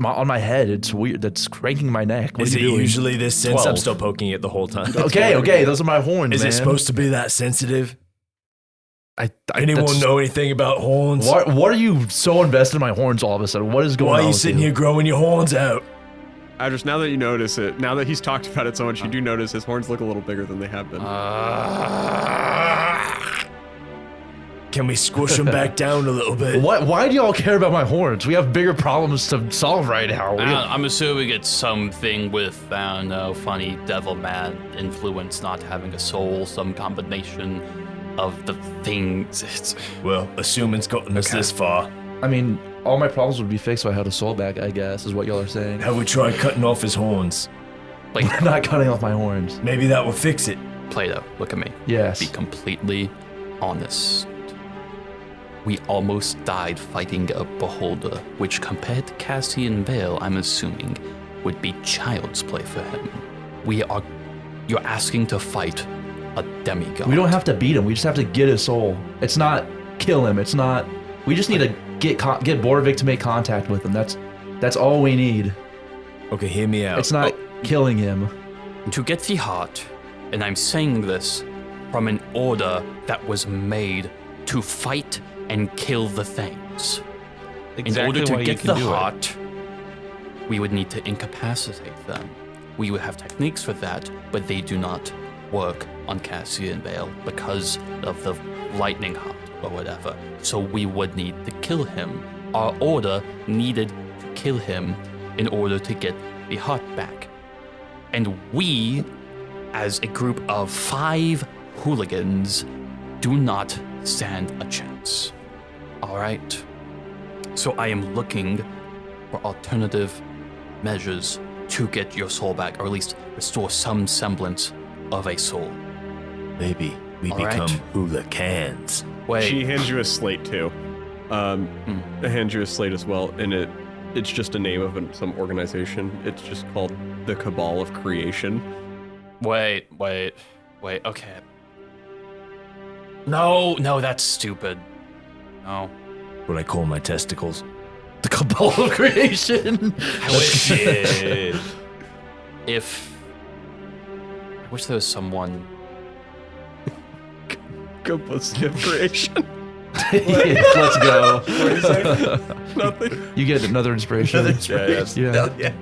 on my head. It's weird. That's cranking my neck. What Is are it you doing? usually this Since sensitive? I'm still poking it the whole time. Okay, those are my horns, Is man. it supposed to be that sensitive? Anyone that's- know anything about horns? What are you so invested in my horns all of a sudden? What is going on? Why are you with sitting here growing your horns out? Adras, now that you notice it, now that he's talked about it so much, you do notice his horns look a little bigger than they have been. Can we squish them back down a little bit? Why do y'all care about my horns? We have bigger problems to solve right now. I'm assuming it's something with, I don't know, funny devil man influence, not having a soul, some combination of the things. Well, assuming it's gotten us this far, I mean, all my problems would be fixed if I had a soul back, I guess, is what y'all are saying. have we tried cutting off his horns? Like, Not cutting off my horns. Maybe that will fix it. Plato, look at me. Yes. Be completely honest. We almost died fighting a beholder, which compared to Cassian Vale, I'm assuming, would be child's play for him. You're asking to fight a demigod. We don't have to beat him. We just have to get his soul. It's not kill him. It's not. We just need to get Boravik to make contact with him. That's all we need. Okay, hear me out. It's not killing him. To get the heart, and I'm saying this from an order that was made to fight and kill the things. In order to get the heart, we would need to incapacitate them. We would have techniques for that, but they do not work on Cassian Vale because of the lightning heart or whatever. So we would need to kill him. Our order needed to kill him in order to get the heart back. And we, as a group of 5 hooligans, do not stand a chance. All right? So I am looking for alternative measures to get your soul back, or at least restore some semblance of a soul. Maybe we All become right. hooligans. Wait, She hands you a slate too. Hands you a slate as well, and it's just a name of some organization. It's just called the Cabal of Creation. wait, okay. No, that's stupid. No. What I call my testicles. The Cabal of Creation. I wish I wish there was someone. Cabal of Creation. Yes, let's go. Nothing. You get another inspiration. Yeah.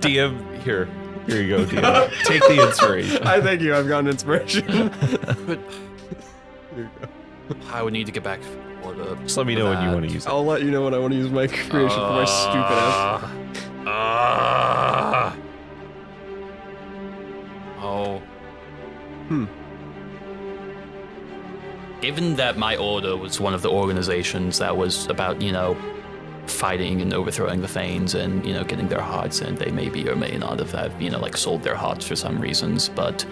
DM, here you go, DM. Take the inspiration. I thank you. I've got an inspiration. Here you go. I would need to get back to order. Just let me know when you want to use it. I'll let you know when I want to use my creation for my stupid ass. Oh. Given that my order was one of the organizations that was about, fighting and overthrowing the Thanes and, getting their hearts, and they maybe or may not have, sold their hearts for some reasons, but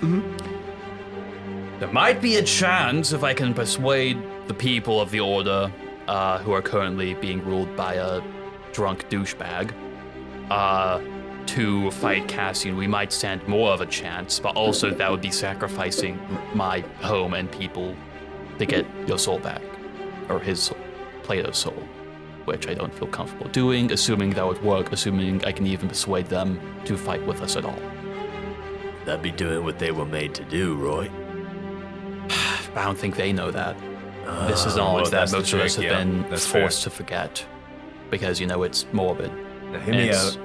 there might be a chance if I can persuade the people of the order, who are currently being ruled by a drunk douchebag, to fight Cassian. We might stand more of a chance, but also that would be sacrificing my home and people to get your soul back, or his soul, Plato's soul, which I don't feel comfortable doing, assuming that would work, assuming I can even persuade them to fight with us at all. That'd be doing what they were made to do, Roy. I don't think they know that. This is knowledge that most of us have been forced to forget, because, it's morbid. Now, hear me out.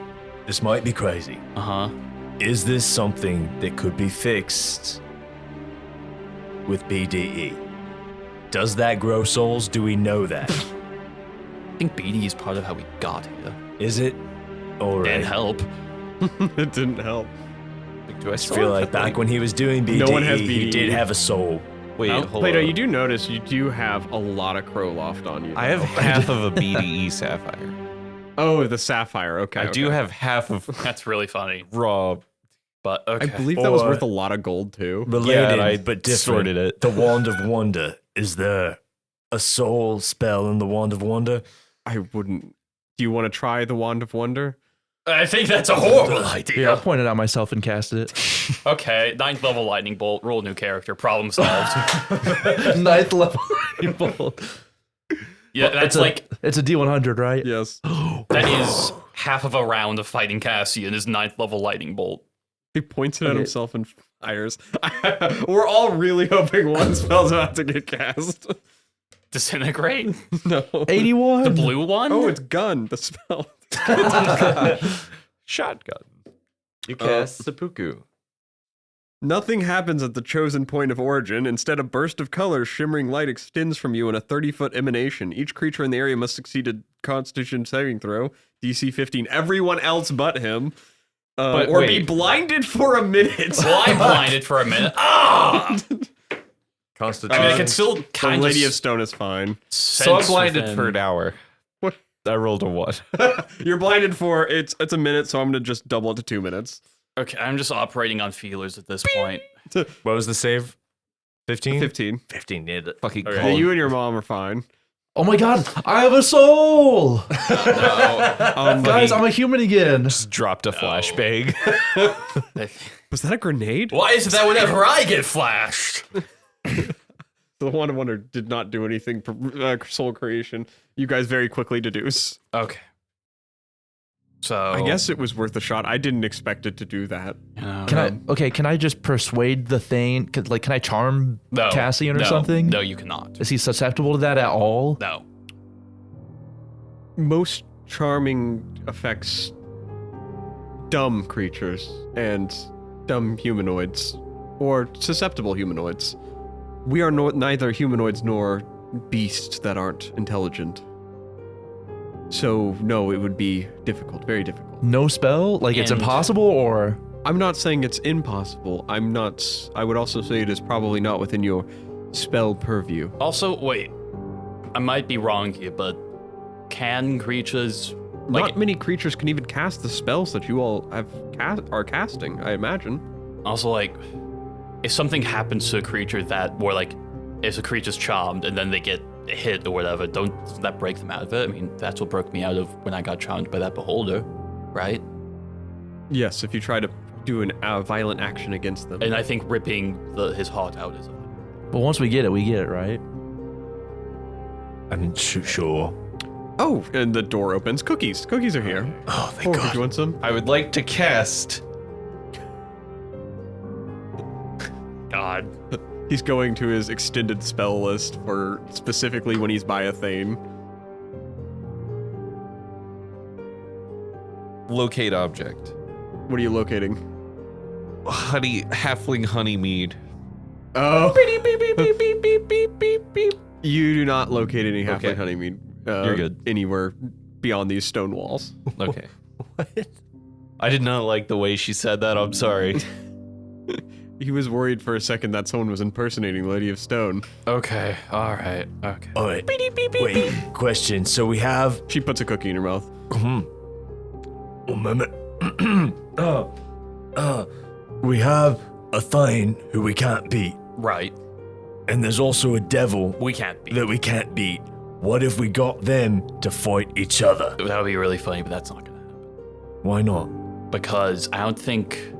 This might be crazy. Uh-huh. Is this something that could be fixed with BDE? Does that grow souls? Do we know that? I think BD is part of how we got here. Is it? All right. Didn't help. It didn't help. Do I I feel like back when he was doing BDE, No one has he BDE. did have a soul. Wait, hold Plato, on. you do notice you do have a lot of crow loft on you. I have half of a BDE sapphire. Oh, the sapphire. Okay. I do have half of That's really funny. raw. But I okay. believe that was Or- worth a lot of gold too. Related, and I but different. sorted it. The Wand of Wonder. Is there a soul spell in the Wand of Wonder? I wouldn't. Do you want to try the Wand of Wonder? I think that's a horrible Yeah, I idea. pointed out myself and casted it. Okay, 9th level lightning bolt, roll new character, problem solved. 9th level. Yeah, that's It's a D100, right? Yes. that is half of a round of fighting Cassian is 9th level lightning bolt. He points it at himself and fires. We're all really hoping one spell's about to get cast. Disintegrate? No. 81. The blue one? Oh, it's gun. The spell. Shotgun. You cast seppuku. Nothing happens at the chosen point of origin. Instead, a burst of color, shimmering light extends from you in a 30-foot emanation. Each creature in the area must succeed a Constitution saving throw, DC 15. Everyone else but him. But or be wait. blinded for a minute. Well, I'm blinded for a minute. Ah! Constitution. I mean, I can still The kind Lady of of Stone is fine. So I'm sense blinded within- for an hour. What? I rolled a 1. You're blinded for it's a minute, so I'm gonna just double it to 2 minutes. Okay, I'm just operating on feelers at this point. What was the save? 15? 15. 15 did it. Fucking Yeah, called. you and your mom are fine. Oh my god, I have a soul! Guys, I'm a human again. Just dropped a flashbang. Was that a grenade? Why is it that whenever I get flashed? The Wand of Wonder did not do anything for soul creation. You guys very quickly deduce. Okay. So I guess it was worth a shot. I didn't expect it to do that. Can I just persuade the Thane? Can I charm Cassian or something? No, you cannot. Is he susceptible to that at all? No. Most charming affects dumb creatures and dumb humanoids or susceptible humanoids. We are neither humanoids nor beasts that aren't intelligent. So, no, it would be difficult, very difficult. No spell? Like it's And- impossible or? I'm not saying it's impossible. I would also say it is probably not within your spell purview. Also, wait. I might be wrong here, but can creatures Not many creatures can even cast the spells that you all are casting, I imagine. also if something happens to a creature if a creature's charmed and then they get hit or whatever, doesn't that break them out of it? I mean, that's what broke me out of when I got charmed by that beholder, right? Yes, if you try to do a violent action against them. And I think ripping his heart out is But once we get it, right? I'm sure. Oh, and the door opens. Cookies. Cookies are here. Oh, thank Did God. you want some? I would like to cast. God. He's going to his extended spell list for specifically when he's by a Thane. Locate object. What are you locating? Halfling honey mead. Oh. You do not locate any halfling honeymead. You're good. Anywhere beyond these stone walls. Okay. What? I did not like the way she said that. I'm sorry. He was worried for a second that someone was impersonating the Lady of Stone. Okay, all right, okay. All right. Wait, question. So we have... She puts a cookie in her mouth. we have a Thane who we can't beat. Right. And there's also a devil We can't beat. that we can't beat. What if we got them to fight each other? That would be really funny, but that's not gonna happen. Why not? Because I don't think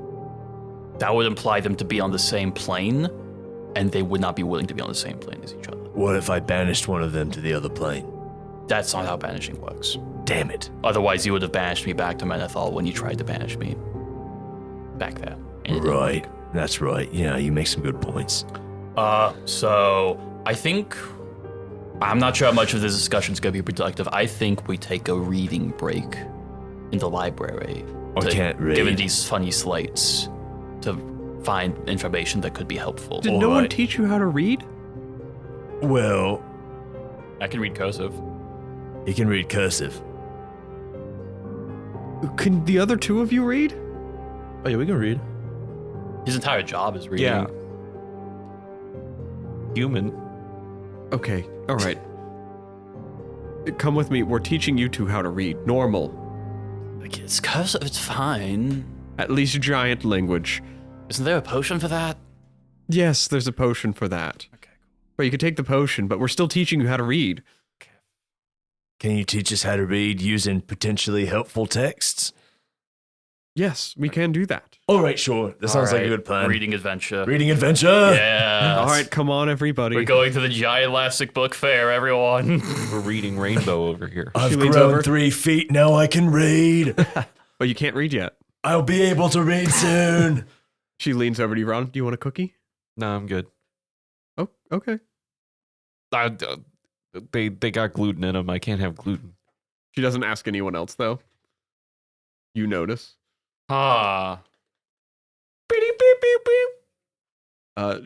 that would imply them to be on the same plane, and they would not be willing to be on the same plane as each other. What if I banished one of them to the other plane? That's not how banishing works. Damn it. Otherwise, you would have banished me back to Menethol when you tried to banish me back there. And it didn't Right. That's right. Yeah, you make some good points. So I think I'm not sure how much of this discussion is going to be productive. I think we take a reading break in the library. I can't read. Given these funny slates to find information that could be helpful. Did no one teach you how to read? Well, I can read cursive. you can read cursive. Can the other two of you read? Oh yeah, we can read. His entire job is reading. Yeah. Human. Okay, all right. Come with me. We're teaching you two how to read. Normal. Like, it's cursive. It's fine. At least giant language. Isn't there a potion for that? Yes, there's a potion for that. Okay. But you can take the potion, but we're still teaching you how to read. Can you teach us how to read using potentially helpful texts? Yes, we can do that. All right, sure. That sounds like a Alright, good plan. Reading adventure. Reading adventure? Yeah. All right, come on, everybody. We're going to the giant elastic book fair, everyone. We're reading Rainbow over here. I've She leans grown over. 3 feet, now I can read. But you can't read yet. I'll be able to read soon. She leans over to you, Ron. Do you want a cookie? No, I'm good. Oh, okay. They got gluten in them. I can't have gluten. She doesn't ask anyone else, though. You notice. Ah.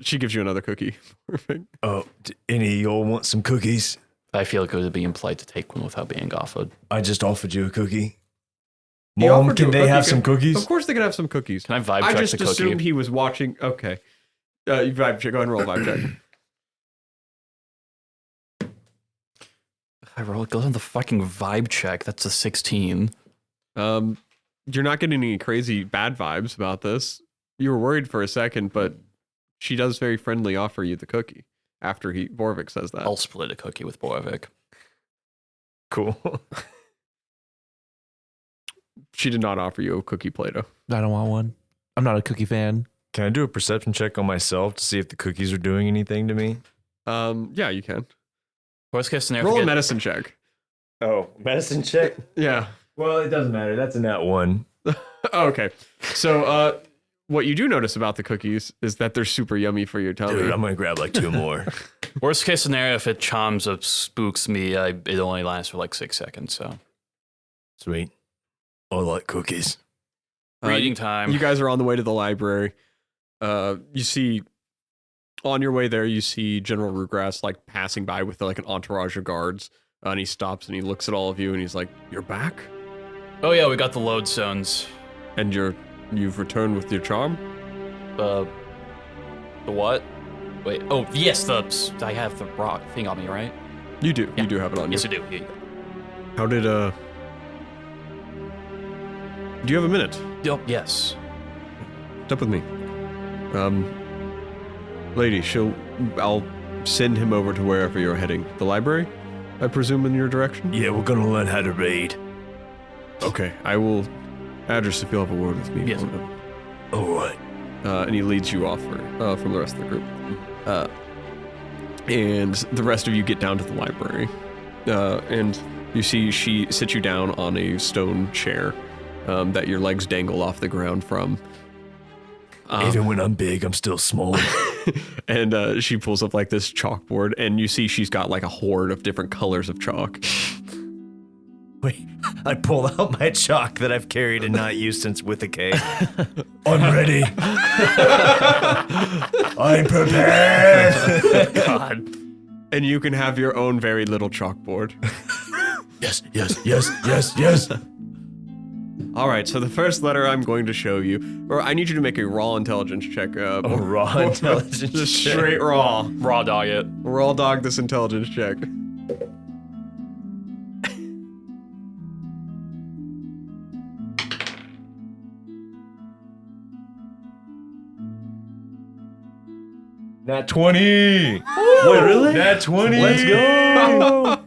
She gives you another cookie. Perfect. Oh, any of y'all want some cookies? I feel like it would be implied to take one without being offered. I just offered you a cookie. He Mom, offered you can a they cookie. have some cookies? Of course they could have some cookies. Can I vibe I check just the cookie? assumed he was watching. Okay. You vibe check. Go ahead and roll a vibe check. I roll it goes on the fucking vibe check. That's a 16. You're not getting any crazy bad vibes about this. You were worried for a second, but she does very friendly offer you the cookie after Boravik says that. I'll split a cookie with Boravik. Cool. She did not offer you a cookie, Plato. I don't want one. I'm not a cookie fan. Can I do a perception check on myself to see if the cookies are doing anything to me? Yeah, you can. Worst case scenario. Roll a forget- medicine check. Oh, medicine check? Yeah. Well, it doesn't matter. That's a nat 1. Okay. So, what you do notice about the cookies is that they're super yummy for your tummy. Dude, I'm going to grab like 2 more. Worst case scenario, if it charms or spooks me, it only lasts for like 6 seconds. So Sweet. I like cookies. reading time. You guys are on the way to the library. You see, on your way there, you see General Rugrass like passing by with like an entourage of guards. And he stops and he looks at all of you and he's like, "You're back? Oh yeah, we got the lodestones. And you've returned with your charm?" The what? Wait. Oh yes, I have the rock thing on me, right? You do. Yeah. You do have it on Yes, you. I do. Here you go. How did do you have a minute? Oh, yes. Step with me. Lady, I'll send him over to wherever you're heading. The library, I presume, in your direction? Yeah, we're going to learn how to read. Okay, I will. Adras, if you'll have a word with me. Yes. All right. And he leads you off from the rest of the group. And the rest of you get down to the library. And you see she sits you down on a stone chair that your legs dangle off the ground from. Even when I'm big, I'm still small. And she pulls up like this chalkboard, and you see she's got like a horde of different colors of chalk. Wait, I pull out my chalk that I've carried and not used since with a K. I'm ready. I'm prepared. God. And you can have your own very little chalkboard. Yes, yes, yes, yes, yes. All right, so the first letter I'm going to show you, or I need you to make a raw intelligence check. Raw intelligence Just check. straight raw. Raw dog it. Raw dog this intelligence check. Nat 20. Wait, really? Nat 20. Let's go.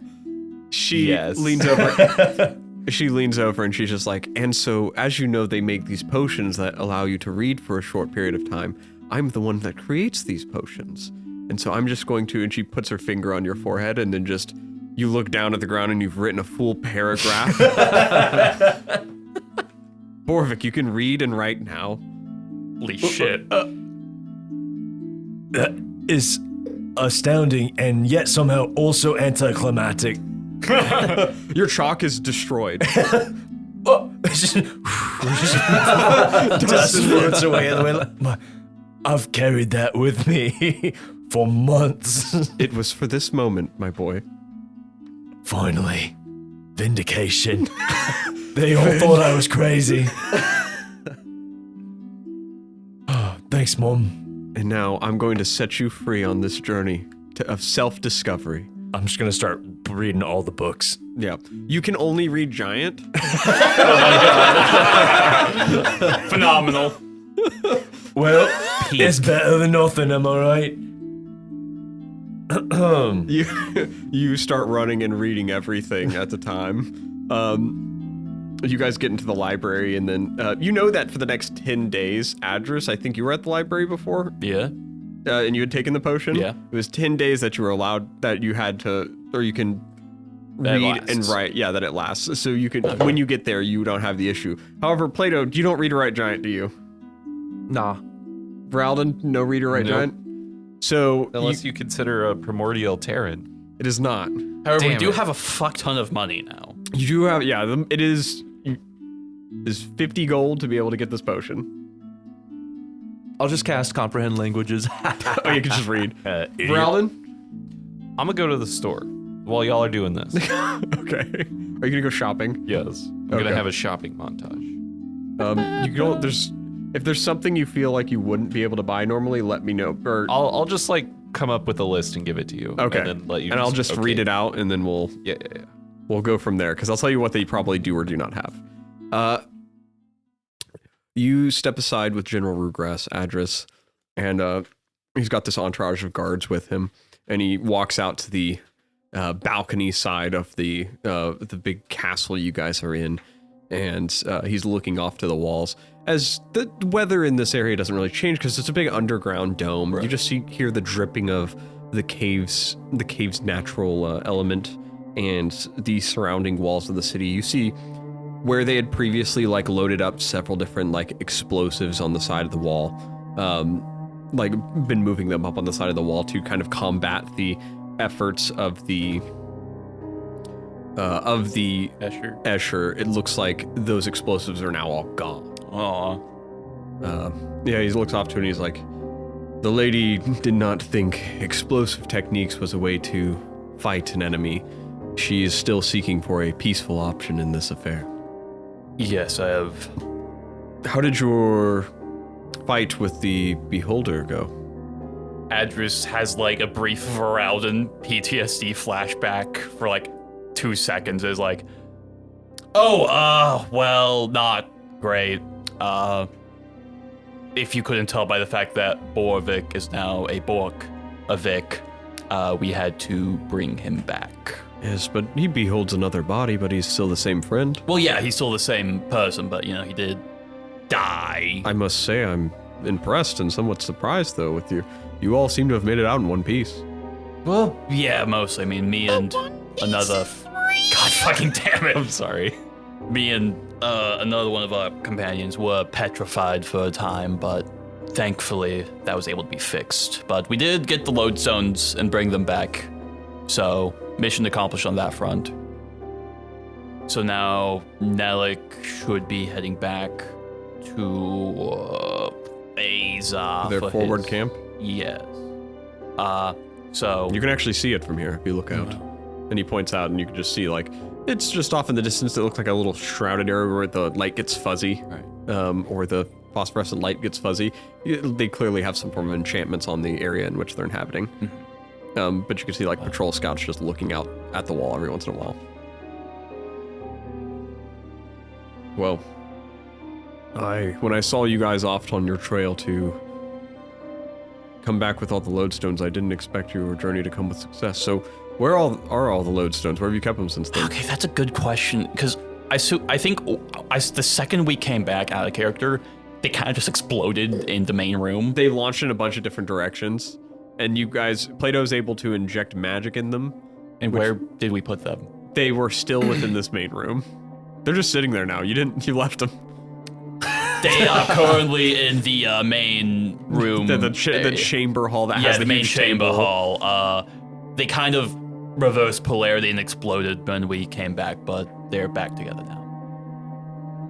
She Yes. leans over. She leans over and she's just like, and so, as you know, they make these potions that allow you to read for a short period of time. I'm the one that creates these potions. And so I'm just going to, and she puts her finger on your forehead and then just, you look down at the ground and you've written a full paragraph. Boravik, you can read and write now. Holy shit. That is astounding and yet somehow also anticlimactic. Your chalk is destroyed. Dust floats away the way. I've carried that with me for months. It was for this moment, my boy. Finally, vindication. They all thought I was crazy. Oh, thanks, Mom. And now I'm going to set you free on this journey of self-discovery. I'm just gonna start reading all the books. Yeah. You can only read Giant. Phenomenal. Well, it's better than nothing, am I right? You start running and reading everything at the time. You guys get into the library, and then you know that for the next 10 days, Adras, I think you were at the library before, Yeah. and you had taken the potion. Yeah. It was 10 days that you were allowed, that you had to, or you can That it read and lasts. write. Yeah, that it lasts. So you can, when you get there, you don't have the issue. However, Plato, you don't read or write Giant, do you? Nah. Voralden, no read or write Nope. Giant? So Unless you consider a primordial Terran. it is not. However, we Damn do it. have a fuck ton of money now. You do have, yeah, it is 50 gold to be able to get this potion. I'll just cast comprehend languages. Oh, you can just read. Idiot. Voralden? I'm gonna go to the store while y'all are doing this. Okay. Are you gonna go shopping? Yes. I'm Okay. gonna have a shopping montage. You don't, if there's something you feel like you wouldn't be able to buy normally, let me know. Or, I'll just like come up with a list and give it to you. okay. And then let you. And I'll just okay. read it out and then we'll Yeah. go from there, because I'll tell you what they probably do or do not have. You step aside with General Rugrass, Adras, and he's got this entourage of guards with him, and he walks out to the balcony side of the big castle you guys are in, and he's looking off to the walls. As the weather in this area doesn't really change because it's a big underground dome, you just hear the dripping of the cave's natural element and the surrounding walls of the city. You see where they had previously like loaded up several different like explosives on the side of the wall, like been moving them up on the side of the wall to kind of combat the efforts of the Escher. It looks like those explosives are now all gone. Aw. Yeah, he looks off to it and he's like, the lady did not think explosive techniques was a way to fight an enemy. She is still seeking for a peaceful option in this affair. Yes, I have. How did your fight with the Beholder go? Adras has like a brief Voralden PTSD flashback for like 2 seconds. Is like, well, not great. If you couldn't tell by the fact that Boravik is now a Boravik, we had to bring him back. Yes, but he beholds another body, but he's still the same friend. Well, yeah, he's still the same person, but you know, he did die. I must say I'm impressed and somewhat surprised, though, with you. You all seem to have made it out in one piece. Well, yeah, mostly. I mean, me and another. God fucking damn it! I'm sorry. Me and another one of our companions were petrified for a time, but thankfully that was able to be fixed. But we did get the lodestones and bring them back, so mission accomplished on that front. So now Nellick should be heading back to Aza. Their for forward his- camp. Yes. So You can actually see it from here if you look out. And he points out, and you can just see, like, it's just off in the distance. It looks like a little shrouded area where the light gets fuzzy, or the phosphorescent light gets fuzzy. They clearly have some form of enchantments on the area in which they're inhabiting. But you can see, like, patrol scouts just looking out at the wall every once in a while. Well, when I saw you guys off on your trail to come back with all the lodestones, I didn't expect your journey to come with success. So, where are all the lodestones? Where have you kept them since then? Okay, that's a good question, because I think the second we came back out of character, they kind of just exploded in the main room. They launched in a bunch of different directions, and you guys, Plato's able to inject magic in them. And where did we put them? They were still within this main room. They're just sitting there now. You left them. They are currently in the main room. The chamber hall that has the main huge chamber table. hall. They kind of reversed polarity and exploded when we came back, but they're back together now.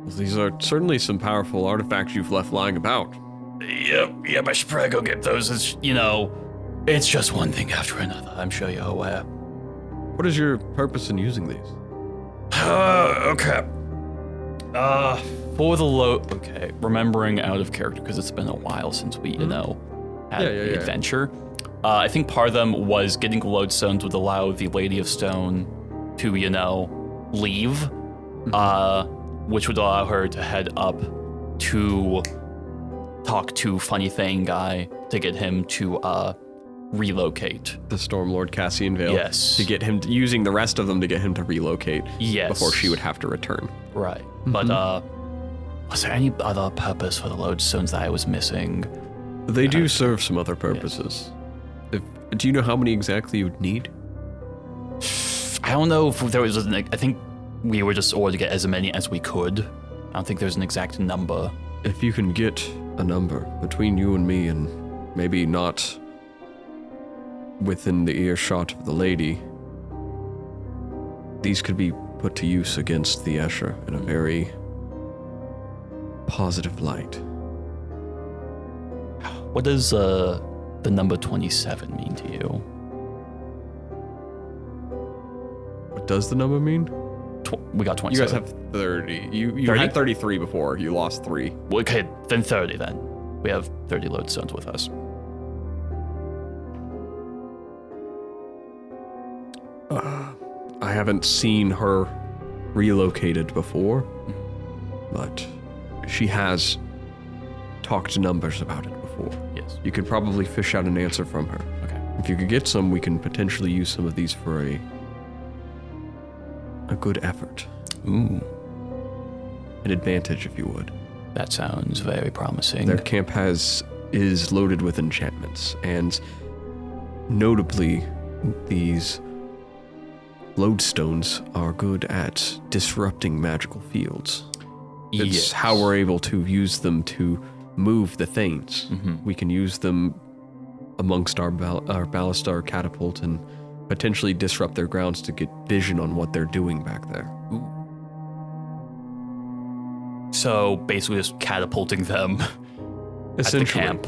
Well, these are certainly some powerful artifacts you've left lying about. Yep, I should probably go get those. It's just one thing after another, I'm sure you're aware. What is your purpose in using these? Okay. Remembering out of character, because it's been a while since we, had the adventure. I think part of them was getting lodestones would allow the Lady of Stone to, leave, which would allow her to head up to talk to Funny Thing Guy to get him to relocate. The Stormlord Cassian Vale. Yes. To get him, using the rest of them to get him to relocate. Yes. Before she would have to return. Right. But was there any other purpose for the lodestones that I was missing? They do serve some other purposes. Do you know how many exactly you would need? I don't know if there was I think we were just ordered to get as many as we could. I don't think there's an exact number. If you can get a number between you and me, and maybe not within the earshot of the lady, these could be put to use against the Escher in a very positive light. What does the number 27 mean to you? What does the number mean? We got 27. You guys have 30. You 30? had 33 before. You lost 3. Well, okay, then 30 then. We have 30 lodestones with us. I haven't seen her relocated before, but she has talked numbers about it before. Yes. You could probably fish out an answer from her. Okay. If you could get some, we can potentially use some of these for a good effort. Ooh, An advantage, if you would. that sounds very promising. Their camp is loaded with enchantments, and notably, these lodestones are good at disrupting magical fields. It's Yes. how we're able to use them to move the Thanes. We can use them amongst our Ballastar catapult and potentially disrupt their grounds to get vision on what they're doing back there. So basically just catapulting them at the camp.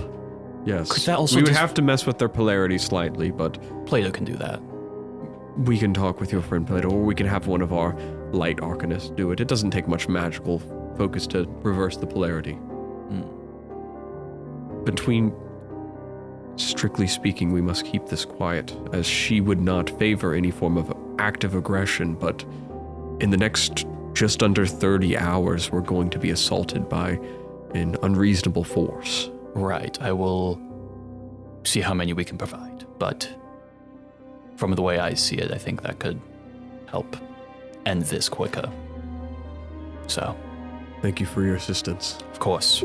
Yes. Could that also we would just- have to mess with their polarity slightly, but Plato can do that. we can talk with your friend Plato, or we can have one of our light arcanists do it. It doesn't take much magical focus to reverse the polarity. Strictly speaking, we must keep this quiet, as she would not favor any form of active aggression, but in the next just under 30 hours, we're going to be assaulted by an unreasonable force. Right, I will see how many we can provide, but from the way I see it, I think that could help end this quicker. So, Thank you for your assistance. of course.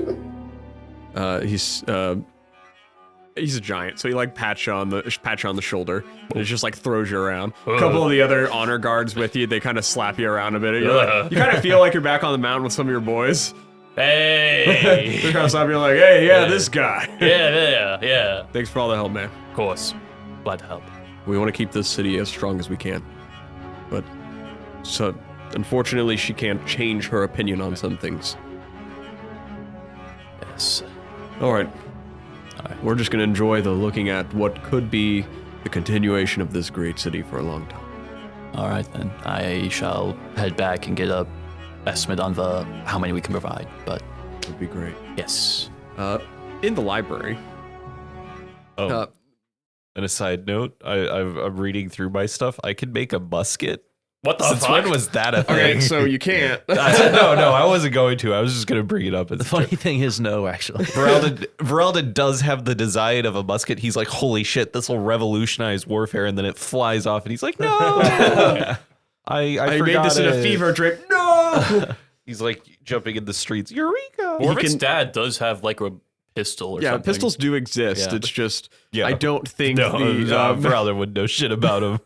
He's a giant, so he like pats you on the shoulder, and it just like throws you around. A couple of the other honor guards with you, they kind of slap you around a bit. You're like, you kind of feel like you're back on the mountain with some of your boys. Hey! They kind of slap you like, hey, yeah, this guy. yeah. Thanks for all the help, man. Of course. Glad to help. We want to keep this city as strong as we can. But so Unfortunately, she can't change her opinion on some things. Yes. All right. We're just going to enjoy the looking at what could be the continuation of this great city for a long time. All right, then. I shall head back and get a estimate on how many we can provide, but... That would be great. Yes. In the library. Oh. And a side note, I'm reading through my stuff. I can make a musket. What the Since fuck? when was that a thing? Okay, so you can't. No, I wasn't going to. I was just going to bring it up. The funny thing is, no, actually. Voralden does have the design of a musket. He's like, holy shit, this will revolutionize warfare. And then it flies off and he's like, no. I made this in a fever dream. No! He's like jumping in the streets. Eureka! Borvik's dad does have like a pistol or something. Pistols do exist. Yeah. It's just, Yeah. I don't think No, the... Voralden wouldn't know shit about him.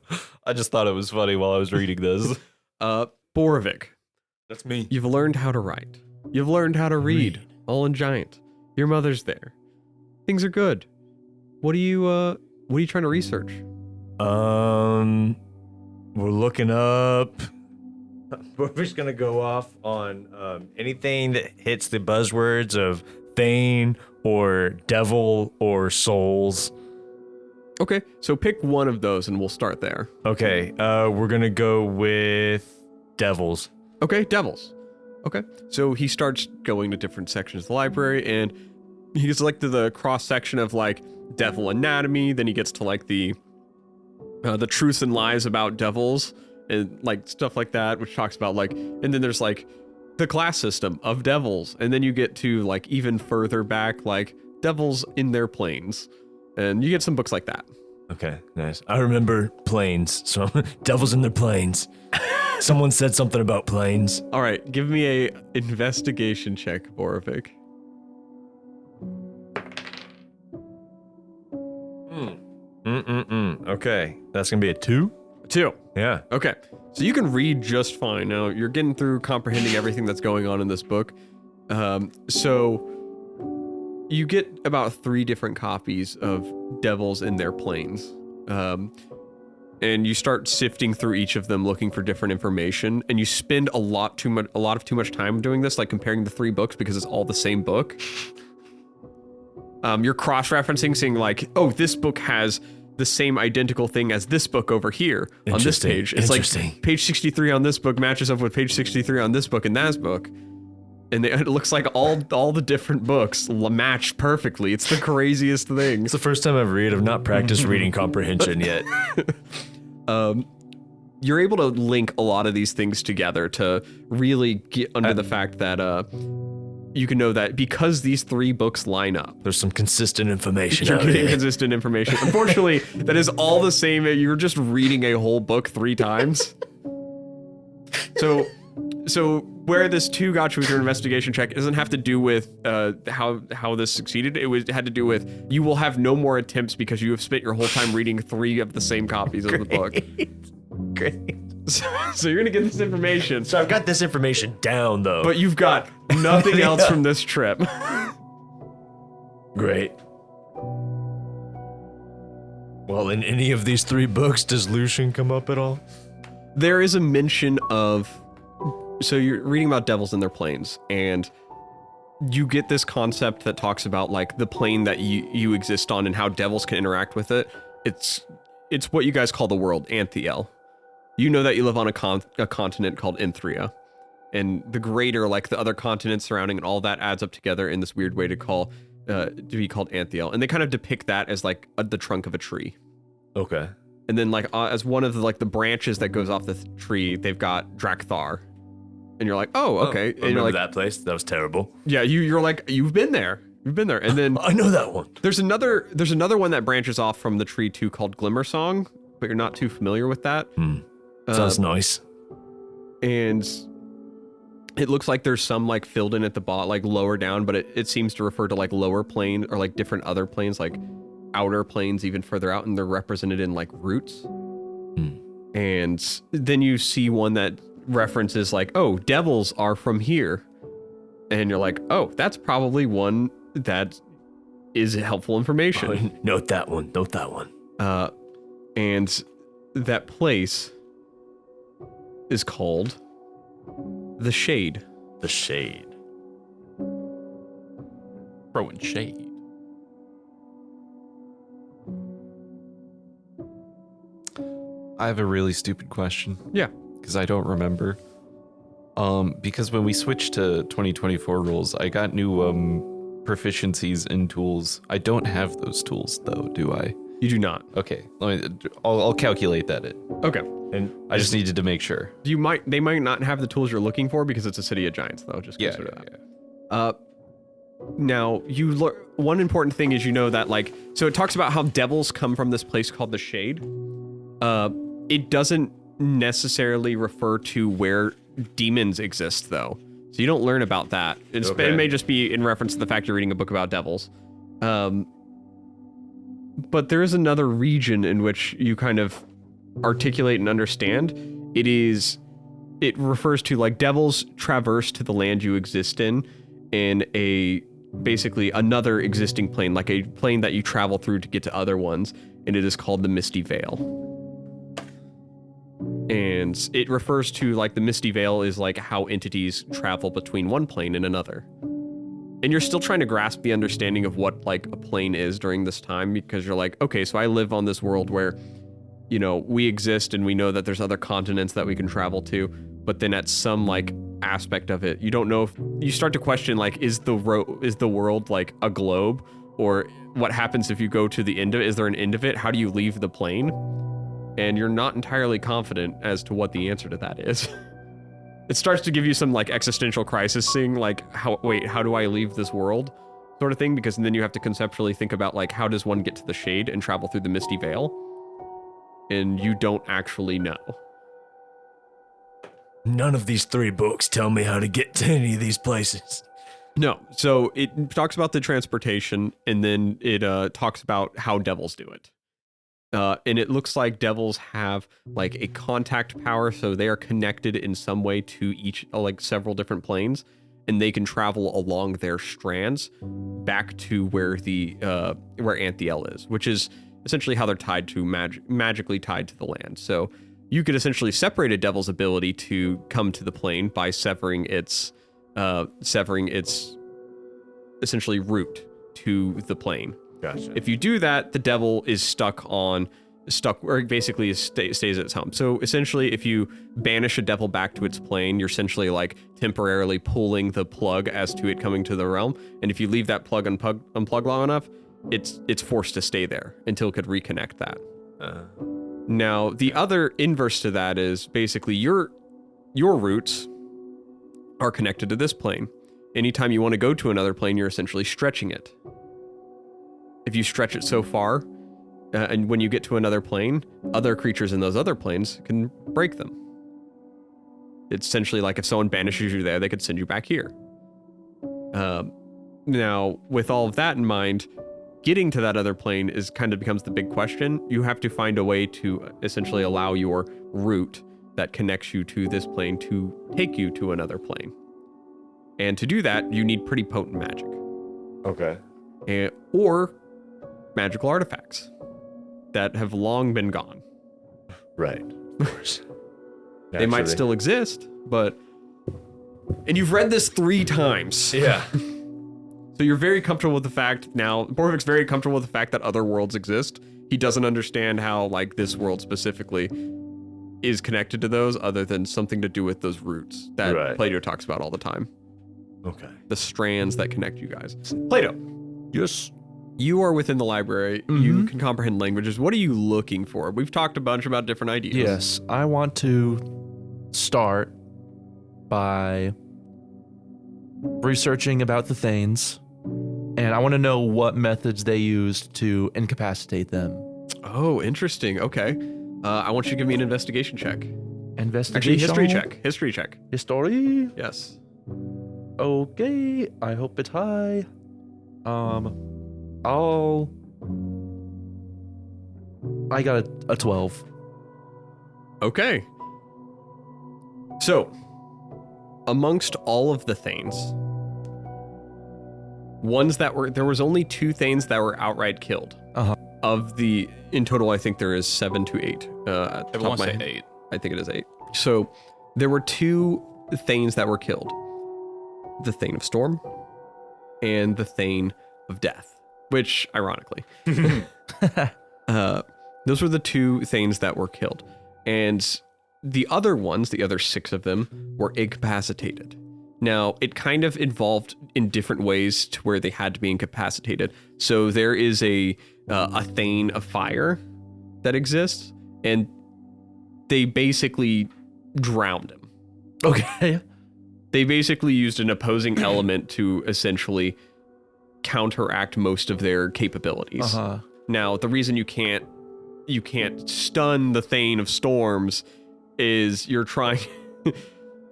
I just thought it was funny while I was reading this. Boravik, That's me. you've learned how to write. You've learned how to read. All in Giant. Your mother's there. Things are good. What are you trying to research? We're looking up. We're just gonna go off on anything that hits the buzzwords of Thane or Devil or Souls. Okay, so pick one of those and we'll start there. Okay, we're gonna go with Devils. Okay, devils. Okay, so he starts going to different sections of the library, and he gets like to the cross section of like devil anatomy. Then he gets to like the truths and lies about devils and like stuff like that, which talks about like, and then there's like the class system of devils, and then you get to like even further back, like devils in their planes, and you get some books like that. Okay, nice. I remember planes, so Devils in their planes. Someone said something about planes. All right, give me a investigation check, Boravik. Okay, that's gonna be a 2? 2. Yeah. Okay, so you can read just fine. Now, you're getting through comprehending everything that's going on in this book. So you get about 3 different copies of Devils in Their Planes. And you start sifting through each of them looking for different information, and you spend a lot too much time doing this, like comparing the 3 books because it's all the same book. You're cross-referencing, saying like, oh, this book has the same identical thing as this book over here on this page. It's like page 63 on this book matches up with page 63 on this book and that book. And it looks like all the different books match perfectly. It's the craziest thing. It's the first time I've read. I've not practiced reading comprehension yet. You're able to link a lot of these things together to really get under the fact that you can know that because these 3 books line up. There's some consistent information You're out getting here. consistent information. Unfortunately, that is all the same. You're just reading a whole book 3 times. So where this 2 got you with your investigation check doesn't have to do with how this succeeded. It had to do with you will have no more attempts because you have spent your whole time reading 3 of the same copies of the book. Great. So you're gonna get this information. So I've got this information down, though. But you've got nothing else from this trip. Great. Well, in any of these 3 books, does Lucian come up at all? There is a mention of... So you're reading about devils in their planes, and you get this concept that talks about like the plane that you exist on and how devils can interact with it. It's what you guys call the world, Anthiel. You know that you live on a continent called Enthria, and the greater, like the other continents surrounding and all that adds up together in this weird way to be called Anthiel. And they kind of depict that as like the trunk of a tree. Okay. And then like as one of the branches that goes off the tree, they've got Drakthar. And you're like, oh, okay. And Remember you're like, that place? That was terrible. yeah, you're like, you've been there. You've been there. And then I know that one. there's another one that branches off from the tree too called Glimmer Song, but you're not too familiar with that. Sounds nice. And it looks like there's some like filled in at the bottom, like lower down, but it seems to refer to like lower plane or like different other planes, like outer planes even further out, and they're represented in like roots. And then you see one that references like, oh, devils are from here. And you're like, oh, that's probably one that is helpful information. Note that one. Note that one. And that place is called The Shade. The Shade. Throwing shade. I have a really stupid question Yeah. because I don't remember. Because when we switched to 2024 rules, I got new proficiencies in tools. I don't have those tools though, do I? You do not. Okay, I'll calculate that in. Okay. And I just needed to make sure. They might not have the tools you're looking for because it's a city of giants, though. Just consider that. Now, one important thing is that, so it talks about how devils come from this place called the Shade. It doesn't necessarily refer to where demons exist, though. So you don't learn about that. It may just be in reference to the fact you're reading a book about devils. But there is another region in which you kind of articulate and understand. It refers to devils traverse to the land you exist in basically another existing plane, like a plane that you travel through to get to other ones, and it is called the Misty Veil. And it refers to the Misty Veil is how entities travel between one plane and another. And you're still trying to grasp the understanding of what a plane is during this time, because you're okay, so I live on this world where we exist and we know that there's other continents that we can travel to, but then at some aspect of it, you don't know if you start to question is the world a globe, or what happens if you go to the end of it? Is there an end of it? How do you leave the plane? And you're not entirely confident as to what the answer to that is. It starts to give you some existential crisising, how do I leave this world sort of thing, because then you have to conceptually think about how does one get to the Shade and travel through the Misty Veil? And you don't actually know. None of these 3 books tell me how to get to any of these places. No. So it talks about the transportation, and then it talks about how devils do it. And it looks like devils have a contact power, so they are connected in some way to each several different planes, and they can travel along their strands back to where where Anthiel is, which is essentially how they're tied to magically tied to the land. So you could essentially separate a devil's ability to come to the plane by severing its essentially route to the plane. Gotcha. If you do that, the devil is stuck, or basically stays at its home. So essentially, if you banish a devil back to its plane, you're essentially temporarily pulling the plug as to it coming to the realm. And if you leave that plug unplugged long enough, it's forced to stay there until it could reconnect that. Now, the other inverse to that is basically your roots are connected to this plane. Anytime you want to go to another plane, you're essentially stretching it. If you stretch it so far, and when you get to another plane, other creatures in those other planes can break them. It's essentially if someone banishes you there, they could send you back here. Now, with all of that in mind, getting to that other plane becomes the big question. You have to find a way to essentially allow your route that connects you to this plane to take you to another plane. And to do that, you need pretty potent magic. Okay. Or magical artifacts that have long been gone. Right. Of course. They might still exist, but... And you've read this 3 times. Yeah. So you're very comfortable with the fact now, Boravik's very comfortable with the fact that other worlds exist. He doesn't understand how, this world specifically is connected to those, other than something to do with those roots that Plato talks about all the time. Okay. The strands that connect you guys. Plato. Yes. You are within the library. You can comprehend languages. What are you looking for? We've talked a bunch about different ideas. Yes, I want to start by researching about the Thanes, and I want to know what methods they used to incapacitate them. Oh, interesting. Okay. I want you to give me an investigation check. Investigation? Actually, history check. History? Yes. Okay, I hope it's high. I got a 12. Okay. So, amongst all of the Thanes, there was only 2 Thanes that were outright killed. Uh-huh. In total, I think there is 7 to 8. I want to say 8. I think it is 8. So, there were 2 Thanes that were killed. The Thane of Storm and the Thane of Death, which, ironically, those were the 2 Thanes that were killed. And the other ones, the other 6 of them, were incapacitated. Now, it kind of evolved in different ways to where they had to be incapacitated. So there is a Thane of Fire that exists, and they basically drowned him. Okay. They basically used an opposing element to essentially counteract most of their capabilities. Now, the reason you can't stun the Thane of Storms is you're trying...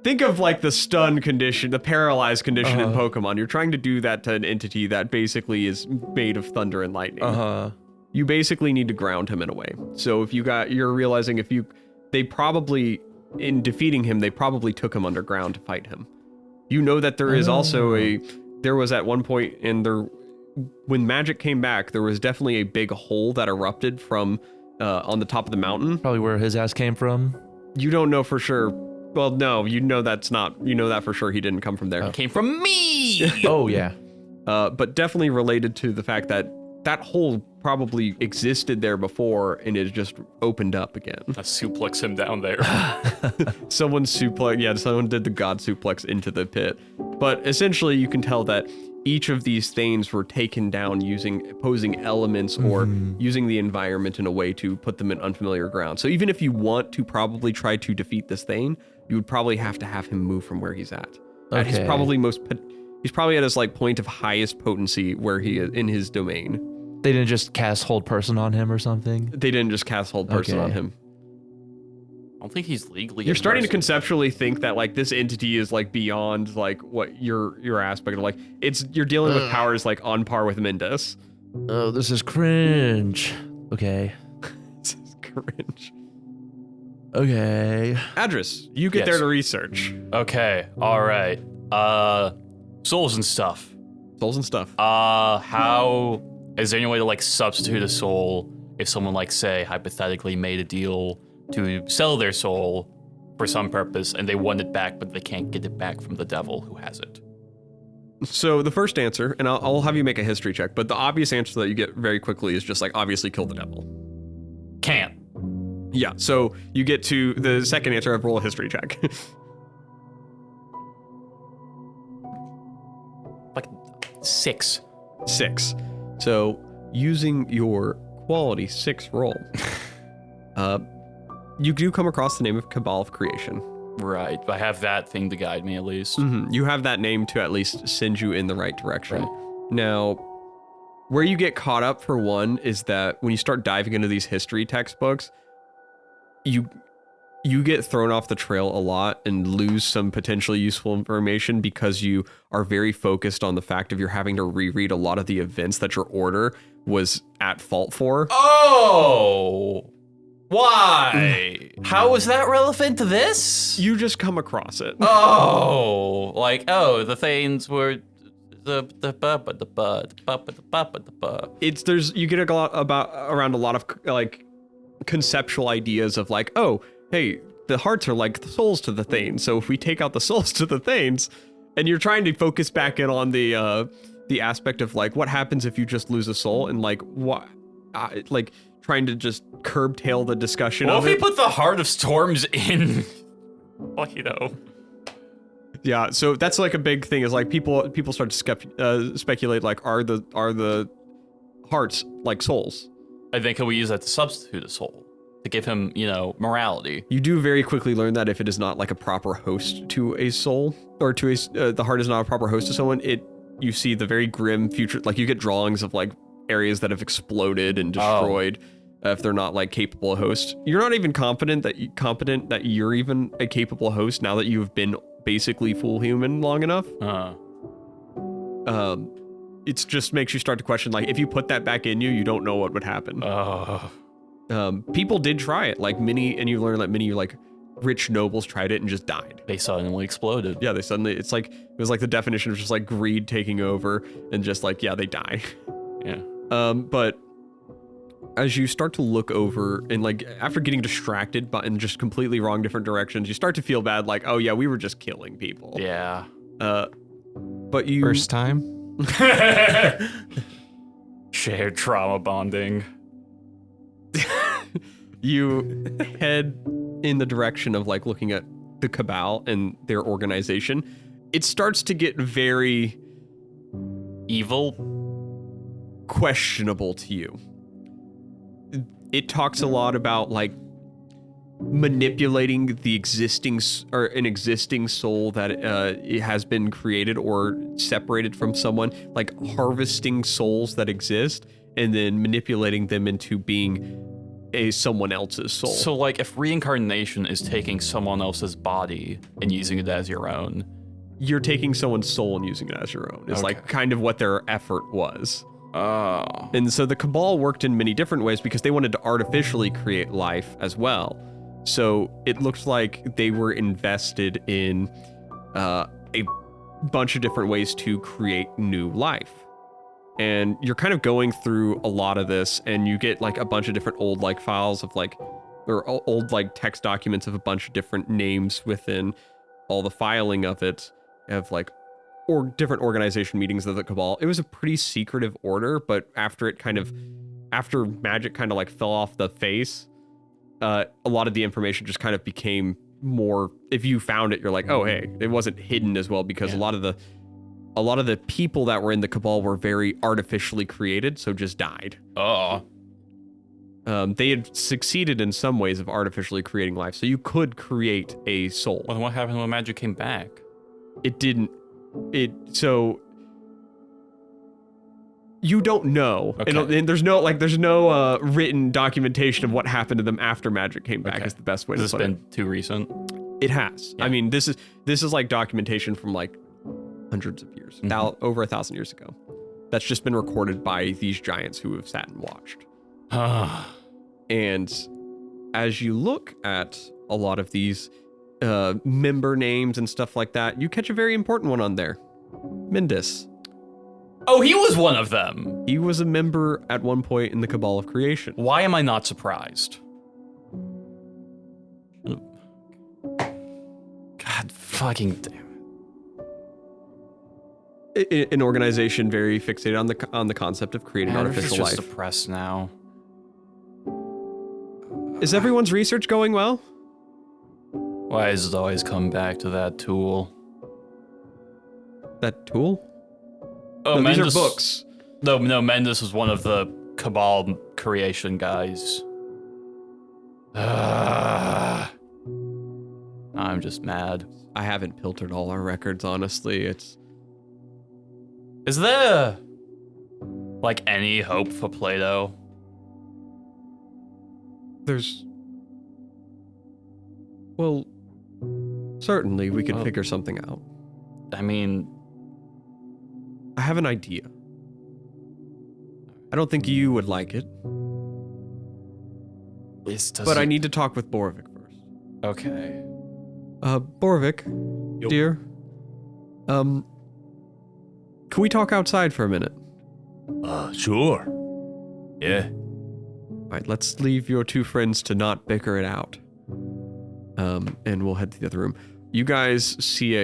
Think of like the stun condition, the paralyzed condition in Pokemon. You're trying to do that to an entity that basically is made of thunder and lightning. You basically need to ground him in a way. So if you're realizing they probably, in defeating him, they probably took him underground to fight him. You know that there is also there was at one point when Magic came back, there was definitely a big hole that erupted from on the top of the mountain. Probably where his ass came from. You don't know for sure. Well, no, you know that for sure he didn't come from there. It came from me! Oh, yeah. But definitely related to the fact that hole probably existed there before and it just opened up again. I suplex him down there. Someone did the god suplex into the pit. But essentially you can tell that each of these Thanes were taken down using opposing elements or using the environment in a way to put them in unfamiliar ground. So even if you want to probably try to defeat this Thane, you would probably have to have him move from where he's at. Okay. He's probably at his like point of highest potency where he is in his domain. They didn't just cast Hold Person on him or something? They didn't just cast Hold Person on him. I don't think he's legally. You're starting to conceptually think that like this entity is like beyond like what your aspect of like you're dealing with powers like on par with Mindus. Oh, this is cringe. Okay. This is cringe. Okay. Adras, you get there to research. Okay. All right. Souls and stuff. Souls and stuff. How is there any way to like substitute a soul if someone like say hypothetically made a deal to sell their soul for some purpose and they want it back, but they can't get it back from the devil who has it? So the first answer, and I'll have you make a history check, but the obvious answer that you get very quickly is just like obviously kill the devil. Can't. Yeah, so you get to the second answer of roll a history check. Like 6. 6. So using your quality 6 roll, you do come across the name of Cabal of Creation. Right. I have that thing to guide me at least. You have that name to at least send you in the right direction. Right. Now, where you get caught up for one is that when you start diving into these history textbooks, you get thrown off the trail a lot and lose some potentially useful information because you are very focused on the fact of you're having to reread a lot of the events that your order was at fault for. Oh! Why? How is that relevant to this? You just come across it. Oh, like, the Thanes were You get around a lot of like conceptual ideas of like, oh, hey, the hearts are like the souls to the Thanes. So if we take out the souls to the Thanes, and you're trying to focus back in on the aspect of like what happens if you just lose a soul and like what, like trying to just curb-tail the discussion what of if it. we put the Heart of Storms in? Well, you know. Yeah, so that's like a big thing is like people start to speculate like are the hearts like souls? And then can we use that to substitute a soul? To give him, morality. You do very quickly learn that if it is not like a proper host to a soul, or to the heart is not a proper host to someone, you see the very grim future, like you get drawings of like areas that have exploded and destroyed if they're not like capable hosts. You're not even confident that you're even a capable host now that you've been basically full human long enough. It just makes you start to question, like, if you put that back in you don't know what would happen. People did try it, like you learn that many like rich nobles tried it and just died. They suddenly exploded. Yeah, it was like the definition of just like greed taking over and just like, yeah, they die. Yeah. But as you start to look over and like after getting distracted but in just completely wrong different directions, you start to feel bad like, oh yeah, we were just killing people. Yeah. But you First time? Shared trauma bonding. you head in the direction of like looking at the Cabal and their organization. It starts to get very Evil. questionable to you. It talks a lot about like manipulating the existing or an existing soul that it has been created or separated from someone, like harvesting souls that exist and then manipulating them into being someone else's soul. So, like, if reincarnation is taking someone else's body and using it as your own, you're taking someone's soul and using it as your own. It's like kind of what their effort was. oh, And so the Cabal worked in many different ways because they wanted to artificially create life as well. So it looked like they were invested in a bunch of different ways to create new life. And you're kind of going through a lot of this, and you get like a bunch of different old like files of like, or old like text documents of a bunch of different names within all the filing of it, of like, or different organization meetings of the Cabal. It was a pretty secretive order, but after magic kind of like fell off the face, a lot of the information just kind of became more, if you found it, you're like, oh, hey, it wasn't hidden as well because a lot of the people that were in the Cabal were very artificially created, so just died. oh, They had succeeded in some ways of artificially creating life, so you could create a soul. well, what happened when magic came back? It didn't. So you don't know. Okay. And there's no written documentation of what happened to them after magic came back. Okay. Is the best way Has to this put been too recent? it. It has. Yeah. I mean, this is like documentation from like hundreds of years, over 1,000 years ago. That's just been recorded by these giants who have sat and watched. And as you look at a lot of these member names and stuff like that, you catch a very important one on there. Mundis. Oh, he was one of them. He was a member at one point in the Cabal of Creation. Why am I not surprised? God fucking damn it. An organization very fixated on the concept of creating artificial just life. depressed now. Is everyone's research going well? Why does it always come back to that tool? That tool? Oh, No, these are Mundis- books. No, Mundis was one of the Cabal creation guys. I'm just mad. I haven't filtered all our records, honestly. Is there, like, any hope for Plato? Well, certainly we could figure something out. I mean, I have an idea. I don't think you would like it, but I need to talk with Boravik first. Okay. Boravik, dear. Can we talk outside for a minute? Sure. Yeah. All right, let's leave your two friends to not bicker it out. And we'll head to the other room. You guys see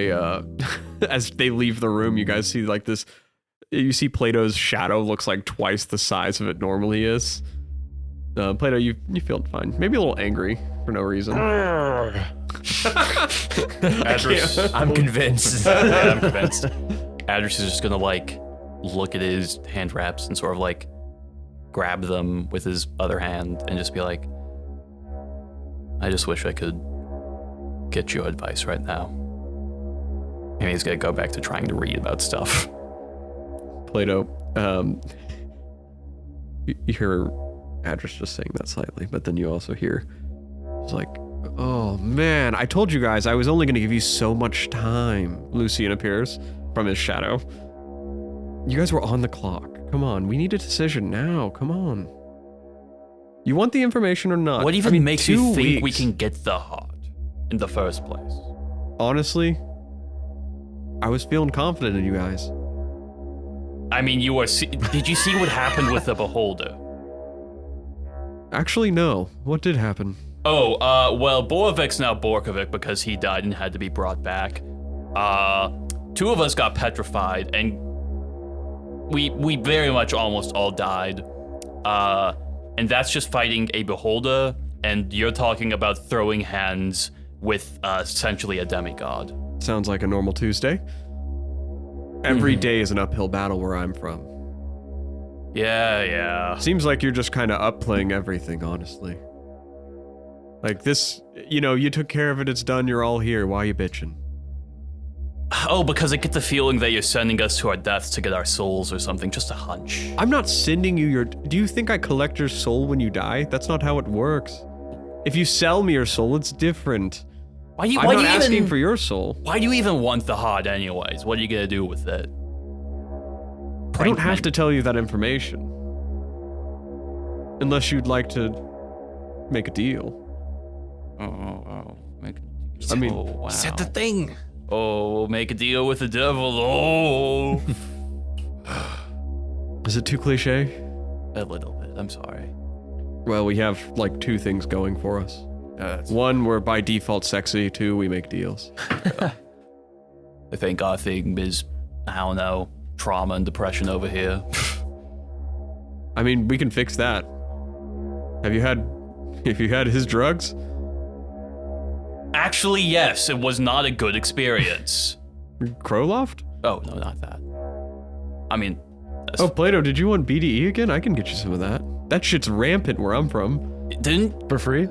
as they leave the room, you guys see like this, you see Plato's shadow looks like twice the size of it normally is. Plato, you feel fine. Maybe a little angry for no reason. Adras, I'm convinced. yeah, I'm convinced. Adras is just gonna like look at his hand wraps and sort of like grab them with his other hand and just be like, I just wish I could get your advice right now. Maybe he's gonna go back to trying to read about stuff. Plato, you hear Adras just saying that slightly, but then you also hear, it's like, oh man, I told you guys I was only gonna give you so much time. Lucian appears from his shadow. You guys were on the clock. Come on, we need a decision now. Come on. You want the information or not? What even I mean, makes you 2 think we weeks. can get the heart in the first place? Honestly, I was feeling confident in you guys. I mean, did you see what happened with the Beholder? Actually, no. What did happen? Oh, well, Boravik's now Borkovic because he died and had to be brought back. 2 of us got petrified, and we very much almost all died. And that's just fighting a beholder, and you're talking about throwing hands with essentially a demigod. Sounds like a normal Tuesday. Every day is an uphill battle where I'm from. Yeah. Seems like you're just kind of upplaying everything, honestly. Like this, you took care of it, it's done, you're all here, why are you bitching? Oh, because I get the feeling that you're sending us to our deaths to get our souls or something, just a hunch. I'm not sending you do you think I collect your soul when you die? That's not how it works. If you sell me your soul, it's different. I'm not asking for your soul. Why do you even want the heart anyways? What are you gonna do with it? I don't have to tell you that information. Unless you'd like to make a deal. I mean, wow. Said the thing. Oh, make a deal with the devil. Oh. Is it too cliche? A little bit, I'm sorry. Well, we have like 2 things going for us. One, we're by default sexy. 2, we make deals. I think our thing is, I don't know, trauma and depression over here. I mean, we can fix that. Have you had his drugs? Actually, yes, it was not a good experience. Crowloft? Oh, no, not that. I mean... Oh, Plato, did you want BDE again? I can get you some of that. That shit's rampant where I'm from. Didn't For free?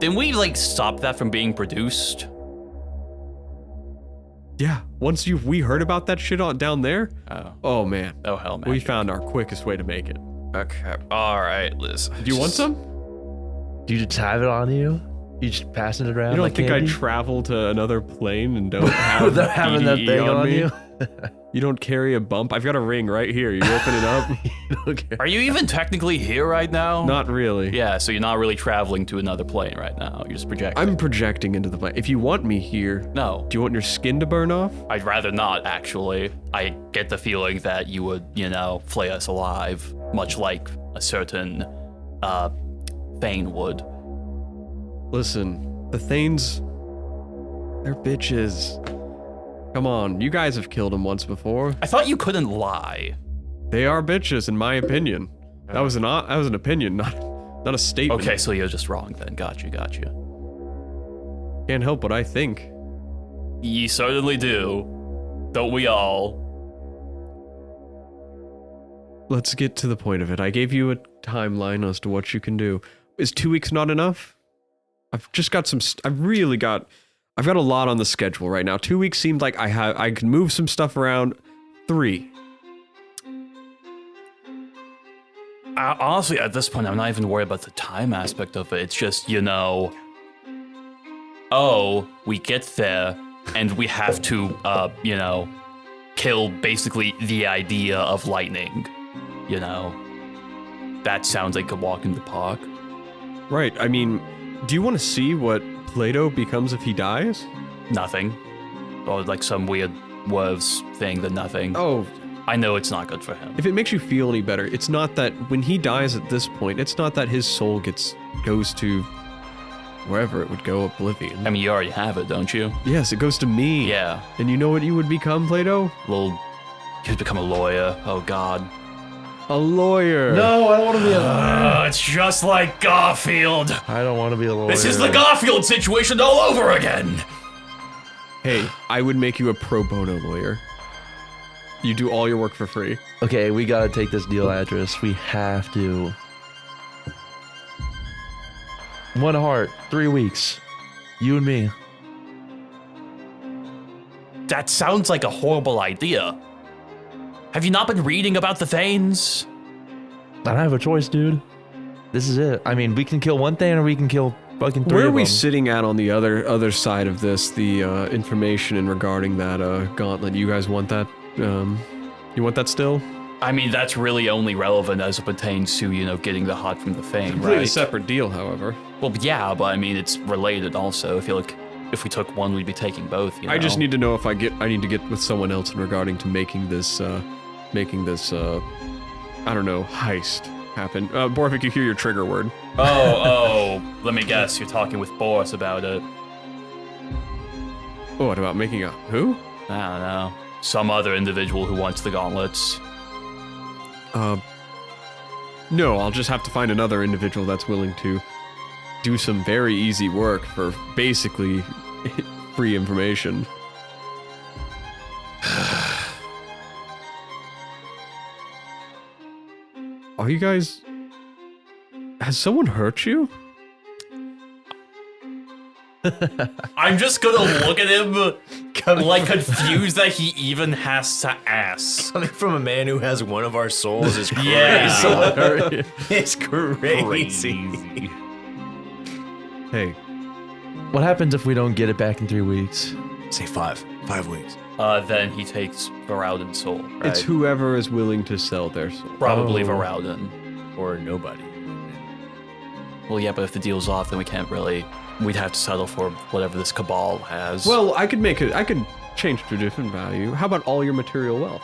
we, like, stop that from being produced? Yeah, once we heard about that shit down there, oh man. Oh, hell, man. We found our quickest way to make it. Okay. All right, Liz. Do you want some? Do you just have it on you? You just passing it around? You don't like think candy? I travel to another plane and don't have Without having that BDE thing on me? you? You don't carry a bump? I've got a ring right here. You open it up? You don't care. Are you even technically here right now? Not really. Yeah, so you're not really traveling to another plane right now. You're just projecting. I'm projecting into the plane. If you want me here, No, do you want your skin to burn off? I'd rather not, actually. I get the feeling that you would, flay us alive, much like a certain, Thane would. Listen, the Thanes, they're bitches. Come on, you guys have killed them once before. I thought you couldn't lie. They are bitches, in my opinion. That was an opinion, not a statement. Okay, so you're just wrong then. Got you. Can't help what I think. You certainly do. Don't we all? Let's get to the point of it. I gave you a timeline as to what you can do. Is 2 weeks not enough? I've just got I've got a lot on the schedule right now. 2 weeks seemed like I can move some stuff around. 3. Honestly, at this point, I'm not even worried about the time aspect of it. It's just, we get there and we have to, kill basically the idea of lightning. That sounds like a walk in the park. Right. I mean, do you want to see what Plato becomes if he dies? Nothing. Or like some weird worse thing than nothing. Oh, I know it's not good for him. if it makes you feel any better, it's not that when he dies at this point, it's not that his soul goes to wherever it would go, oblivion. I mean, you already have it, don't you? Yes, it goes to me. Yeah. And you know what you would become, Plato? You'd become a lawyer. Oh, God. A lawyer. No, I don't want to be a lawyer. It's just like Garfield. I don't want to be a lawyer. This is the Garfield situation all over again. Hey, I would make you a pro bono lawyer. You do all your work for free. Okay, we gotta take this deal, Adras. We have to. 1 heart, 3 weeks. You and me. That sounds like a horrible idea. Have you not been reading about the Thanes? I don't have a choice, dude. This is it. I mean, we can kill one Thane or we can kill fucking 3 Where are of we them. sitting at on the other side of this? The information in regarding that gauntlet. You guys want that? You want that still? I mean, that's really only relevant as it pertains to, getting the heart from the Thane, Completely right? separate deal, however. Well, yeah, but I mean, it's related also. I feel like if we took one, we'd be taking both, I just need to know if I need to get with someone else in regarding to making this, I don't know, heist. happen. Boravik, you hear your trigger word. Oh, let me guess. You're talking with Boris about it. Oh, what about making a who? I don't know. Some other individual who wants the gauntlets. No, I'll just have to find another individual that's willing to do some very easy work for basically free information. Are you guys... Has someone hurt you? I'm just gonna look at him like confused that he even has to ask. Coming from a man who has one of our souls is crazy. Yeah. It's crazy. Hey, What happens if we don't get it back in 3 weeks? Say 5 weeks. Then he takes Voralden's soul. Right? it's whoever is willing to sell their soul. Probably Oh. Voralden. Or nobody. Well, yeah, but if the deal's off, then we can't really. We'd have to settle for whatever this cabal has. Well, I could change to a different value. How about all your material wealth?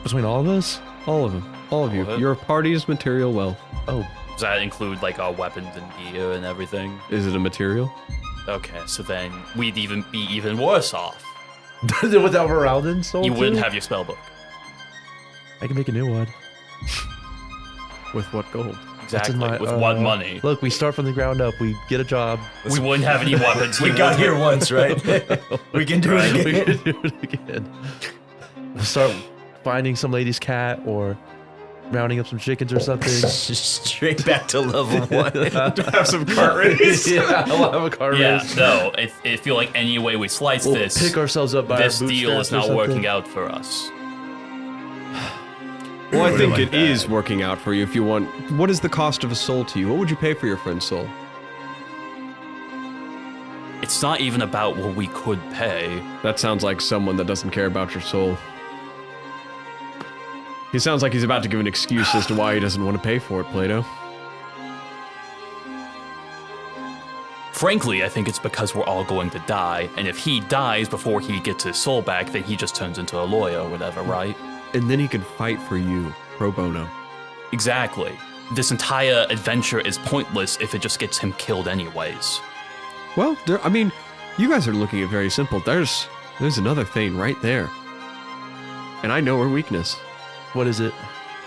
Between all of us? All of them. All of you. All of it? Your party's material wealth. Oh, does that include like our weapons and gear and everything? Is it a material? Okay, so then we'd even be even worse off. without Voralden soul? You wouldn't too? have your spellbook. I can make a new one. With what gold? That's in Exactly. my, With what money? Look, we start from the ground up. We get a job. We wouldn't have any weapons. We got here once, right? We can do it We again. can do it again. We'll start finding some lady's cat or rounding up some chickens or something. Straight back to level 1. Have some cart race. Yeah, we'll have a car Yeah, race. no. I feel like any way we slice We'll this, pick ourselves up by this our deal is bootstraps or not something. working out for us. Well, I think it is working out for you if you want. What is the cost of a soul to you? What would you pay for your friend's soul? It's not even about what we could pay. That sounds like someone that doesn't care about your soul. He sounds like he's about to give an excuse as to why he doesn't want to pay for it, Plato. Frankly, I think it's because we're all going to die, and if he dies before he gets his soul back, then he just turns into a lawyer or whatever, right? And then he can fight for you, pro bono. Exactly. This entire adventure is pointless if it just gets him killed anyways. Well, I mean, you guys are looking at very simple. There's another thing right there. And I know her weakness. What is it?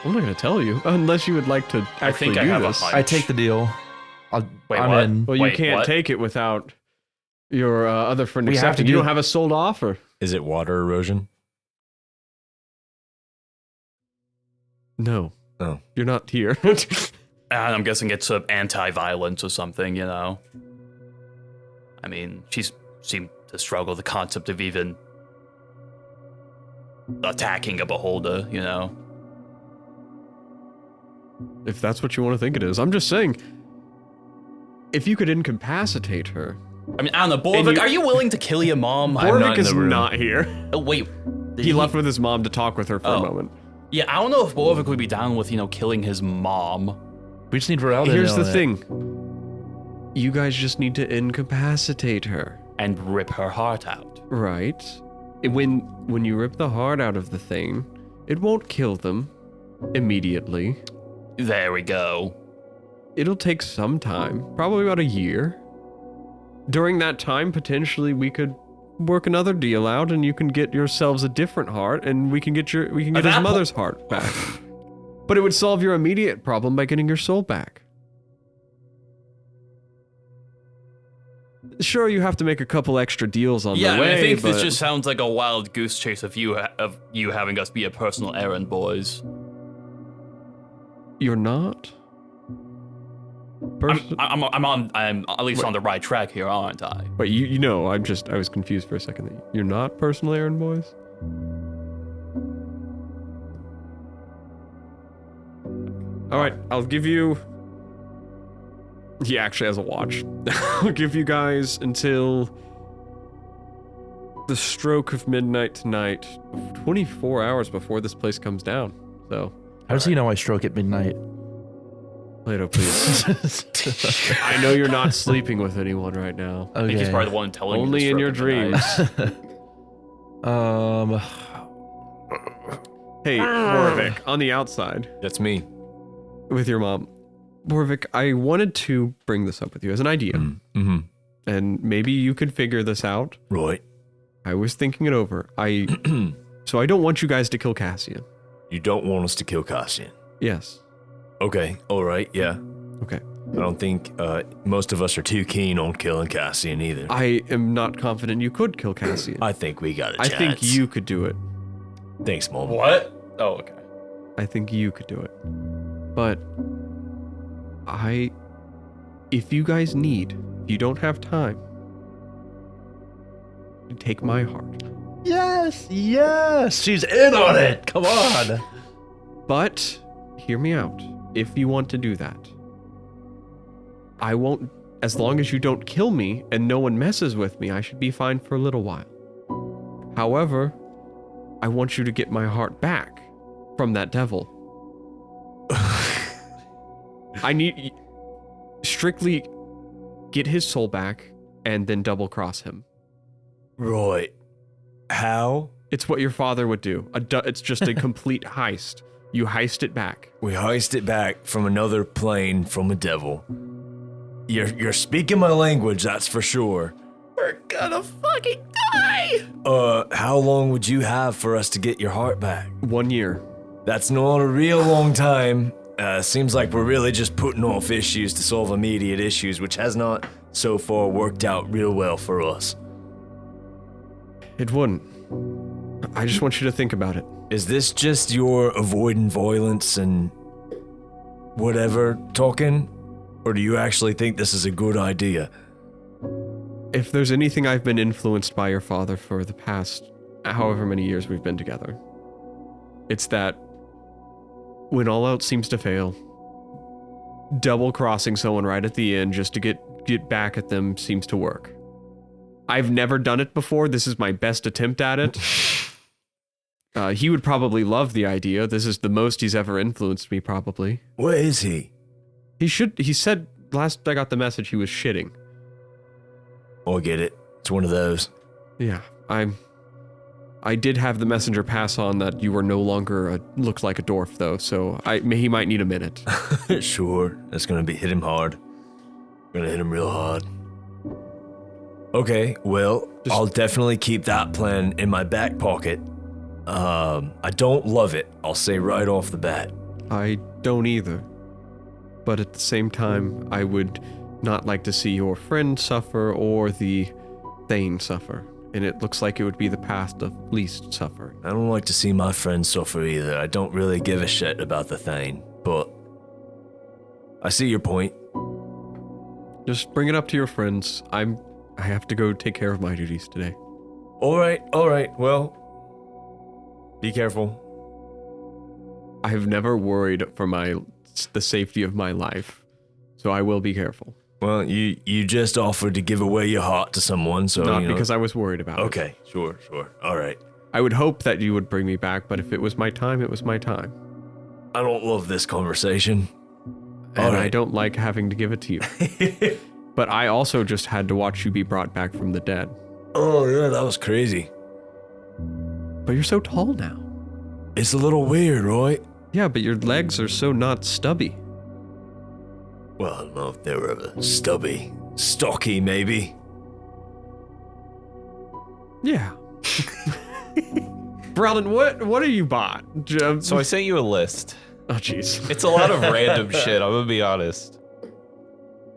I'm not going to tell you, unless you would like to actually I think do I have this. a hunch. I take the deal. Wait, I'm what? in. Well, you Wait, can't what? take it without your other friend We have to accepting. You do- don't have a soul to offer. Is it water erosion? No. Oh. You're not here. And I'm guessing it's anti-violence or something, you know? I mean, she's seemed to struggle the concept of even attacking a beholder, you know? If that's what you want to think it is. I'm just saying, if you could incapacitate her. I mean, I don't know, Boravik, you- are you willing to kill your mom? Boravik is not here. Oh, wait. Did He left with his mom to talk with her for a moment. Yeah, I don't know if Boravik would be down with, killing his mom. We just need Voralden. Here's on the it. thing. You guys just need to incapacitate her. And rip her heart out. Right. When you rip the heart out of the thing, it won't kill them immediately. There we go. It'll take some time, probably about a year. During that time, potentially we could work another deal out, and you can get yourselves a different heart, and we can get his that mother's heart back. But it would solve your immediate problem by getting your soul back. Sure, you have to make a couple extra deals on Yeah, the way, I think but this just sounds like a wild goose chase of you having us be a personal errand, boys. you're not. I'm at least on the right track here, aren't I? But you know, I was confused for a second. That you're not personal errand boys. All right, I'll give you. He actually has a watch. I'll give you guys until the stroke of midnight tonight, 24 hours before this place comes down. So, How does he know I stroke at midnight? Plato, please. I know you're not sleeping with anyone right now. I think he's Okay. probably the one telling you Only the in stroke your of the night. dreams. Hey, Boravik, on the outside. That's me. with your mom. Boravik, I wanted to bring this up with you as an idea. Mm-hmm. And maybe you could figure this out. Right. I was thinking it over. So I don't want you guys to kill Cassian. You don't want us to kill Cassian. Yes. Okay, alright, yeah. Okay. I don't think most of us are too keen on killing Cassian either. I am not confident you could kill Cassian. I think we got a I chance. think you could do it. Thanks, Mom. What? Oh, okay. I think you could do it. But if you guys if you don't have time, take my heart. Yes, she's in on it. Come on. But hear me out. If you want to do that, I won't, as long as you don't kill me and no one messes with me, I should be fine for a little while. However, I want you to get my heart back from that devil. I need strictly get his soul back and then double cross him. Right. How? It's what your father would do. It's just a complete heist. You heist it back. We heist it back from another plane from a devil. You're speaking my language, that's for sure. We're gonna fucking die! How long would you have for us to get your heart back? 1 year. That's not a real long time. Seems like we're really just putting off issues to solve immediate issues, which has not so far worked out real well for us. It wouldn't. I just want you to think about it. Is this just your avoiding violence and whatever talking? Or do you actually think this is a good idea? If there's anything I've been influenced by your father for the past however many years we've been together, it's that when all else seems to fail, double crossing someone right at the end just to get back at them seems to work. I've never done it before. This is my best attempt at it. He would probably love the idea. This is the most he's ever influenced me, probably. Where is he? He said last I got the message he was shitting. Oh, I get it. It's one of those. Yeah, I did have the messenger pass on that you were no longer looked like a dwarf, though, so he might need a minute. Sure, that's gonna hit him hard. Gonna hit him real hard. Okay, well, I'll definitely keep that plan in my back pocket. I don't love it, I'll say right off the bat. I don't either. But at the same time, I would not like to see your friend suffer or the Thane suffer. And it looks like it would be the path of least suffering. I don't like to see my friends suffer either. I don't really give a shit about the Thane, but I see your point. Just bring it up to your friends. I have to go take care of my duties today. All right, well, be careful. I have never worried for the safety of my life, so I will be careful. Well, you just offered to give away your heart to someone, so Not because I was worried about it. Okay, sure. All right. I would hope that you would bring me back, but if it was my time, it was my time. I don't love this conversation. And I don't like having to give it to you. But I also just had to watch you be brought back from the dead. Oh, yeah, that was crazy. But you're so tall now. It's a little weird, right? Yeah, but your legs are so not stubby. Well, I don't know if they were stubby. Stocky, maybe. Yeah. Voralden, what are you bought? So I sent you a list. Oh, jeez. It's a lot of random shit, I'm gonna be honest.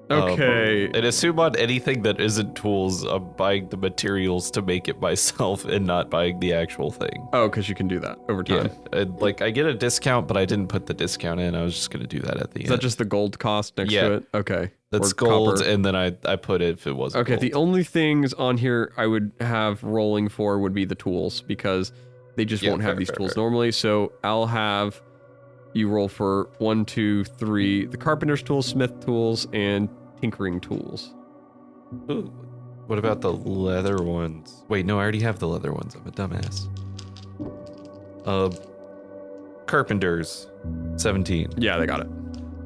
Okay. And assume on anything that isn't tools, I'm buying the materials to make it myself and not buying the actual thing. Oh, because you can do that over time. Yeah, I get a discount, but I didn't put the discount in. I was just gonna do that at the Is end. that just the gold cost next Yeah. to it? Okay. That's Or gold, copper. and then I put it if it wasn't Okay, gold. the only things on here I would have rolling for would be the tools, because they just Yeah, won't have fair, these fair, tools fair. normally. So I'll have you roll for 1, 2, 3, the carpenter's tools, smith tools, and tinkering tools. Ooh, what about the leather ones? Wait, no, I already have the leather ones. I'm a dumbass. Carpenters, 17. Yeah, they got it.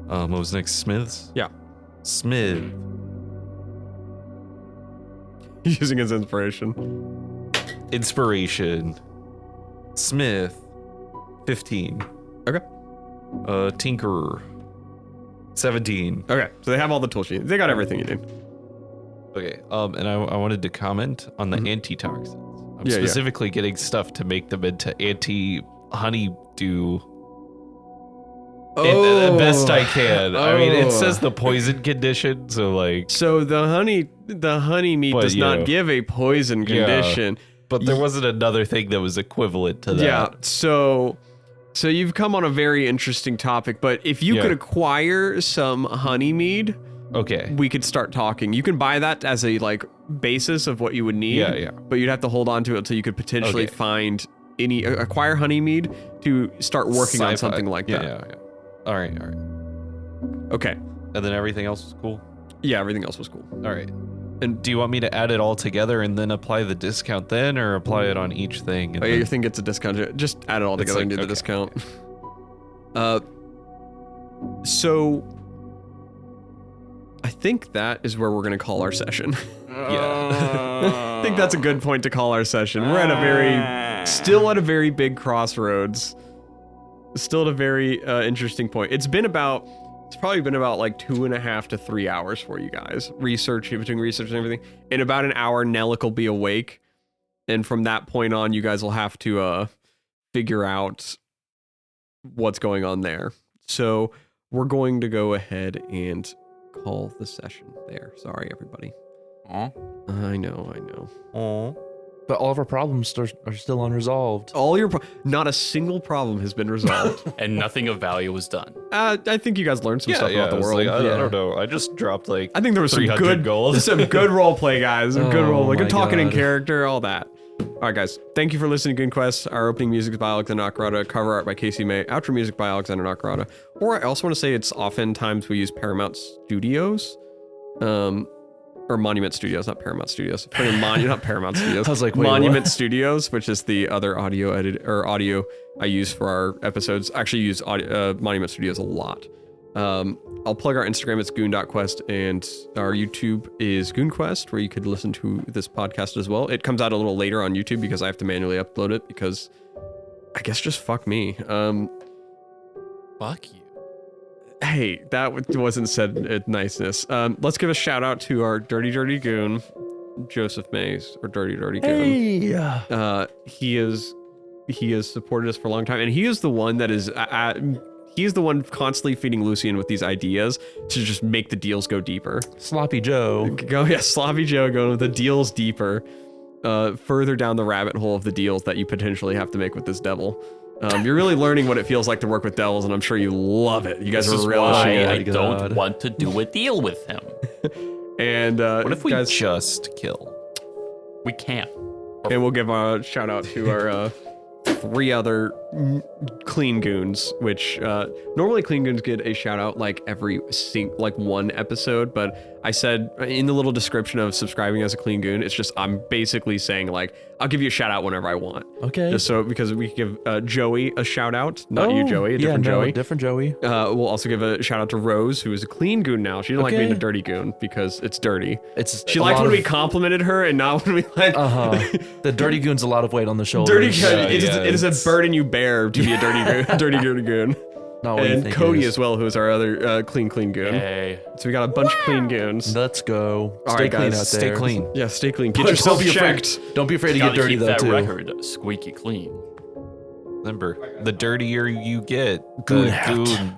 What was next? Smiths? Yeah. Smith. Using his inspiration. Inspiration. Smith, 15. Okay. Tinkerer, 17. Okay, so they have all the tools you need. They got everything you need. Okay. And I wanted to comment on the antitoxins. I'm Yeah, specifically getting stuff to make them into anti-honeydew. The best I can. I mean, it says the poison condition, so like. So the honey meat does not yeah. give a poison condition. But there wasn't another thing that was equivalent to that. Yeah. So you've come on a very interesting topic. But if you Yeah. could acquire some honey mead, Okay. we could start talking. You can buy that as a like basis of what you would need. Yeah, yeah. But you'd have to hold on to it until you could potentially Okay. find acquire honey mead to start working on Sci-fi. something like that. Yeah. All right. Okay. And then everything else was cool. Yeah, everything else was cool. All right. And do you want me to add it all together and then apply the discount then, or apply it on each thing? And Oh, yeah, then- you think it's a discount? Just add it all It's together and do like- the okay, discount. So I think that is where we're gonna call our session. Yeah. I think that's a good point to call our session. We're at still at a very big crossroads. Still at a very interesting point. It's probably been about like 2.5 to 3 hours for you guys. Between research and everything. In about an hour, Nellic will be awake. And from that point on, you guys will have to figure out what's going on there. So we're going to go ahead and call the session there. Sorry, everybody. Aw. I know. But all of our problems are still unresolved. Not a single problem has been resolved. And nothing of value was done. I think you guys learned some stuff about I the was world. like, I don't know. I just dropped like I think there was some 300 good gold. some good role play, guys. Some good Oh role play. Good my talking in God. character, all that. All right, guys. Thank you for listening to Goon Quest. Our opening music is by Alexander Nakarada. Cover art by Kasey May. Outro music by Alexander Nakarada. Or I also want to say it's oftentimes we use Paramount Studios. Or Monument Studios, not Paramount Studios. Not Paramount Studios. I was like, wait, Monument what? Studios, which is the other audio audio I use for our episodes. I actually use Monument Studios a lot. I'll plug our Instagram. It's goon.quest, and our YouTube is GoonQuest, where you could listen to this podcast as well. It comes out a little later on YouTube because I have to manually upload it because I guess just fuck me. Fuck you. Hey, that wasn't said in niceness. Let's give a shout out to our dirty goon, Joseph Mays, or dirty goon. Hey. He has supported us for a long time, and he is the one that is he's the one constantly feeding Lucian with these ideas to just make the deals go deeper. Sloppy Joe. Sloppy Joe going with the deals deeper, further down the rabbit hole of the deals that you potentially have to make with this devil. You're really learning what it feels like to work with devils, and I'm sure you love it. You guys This is are relishing why I it. don't want to do a deal with him. And What if we guys, just kill? We can't. and we'll give a shout out to our 3 other clean goons, which normally clean goons get a shout out like every one episode, but I said in the little description of subscribing as a clean goon, it's just I'm basically saying like I'll give you a shout out whenever I want. Okay. Just so because we give Joey a shout out, not you Joey, a yeah, different no, Joey. different Joey. We'll also give a shout out to Rose, who is a clean goon now. She didn't like Okay. being a dirty goon because it's dirty. She a liked lot when of- we complimented her and not when we like The dirty goon's a lot of weight on the shoulders. dirty goon. Yeah, it is a burden you bear to be a dirty goon. Not what you And think it Cody is. as well, who is our other clean goon. Hey. So we got a bunch of clean goons. Let's go. All Stay right, clean guys, out Stay there. clean. Yeah, stay clean. Get But yourself don't be afraid. checked. Don't be afraid to get Gotta dirty keep though that too. record squeaky clean. Remember, the dirtier you get, Goon the hat. goon.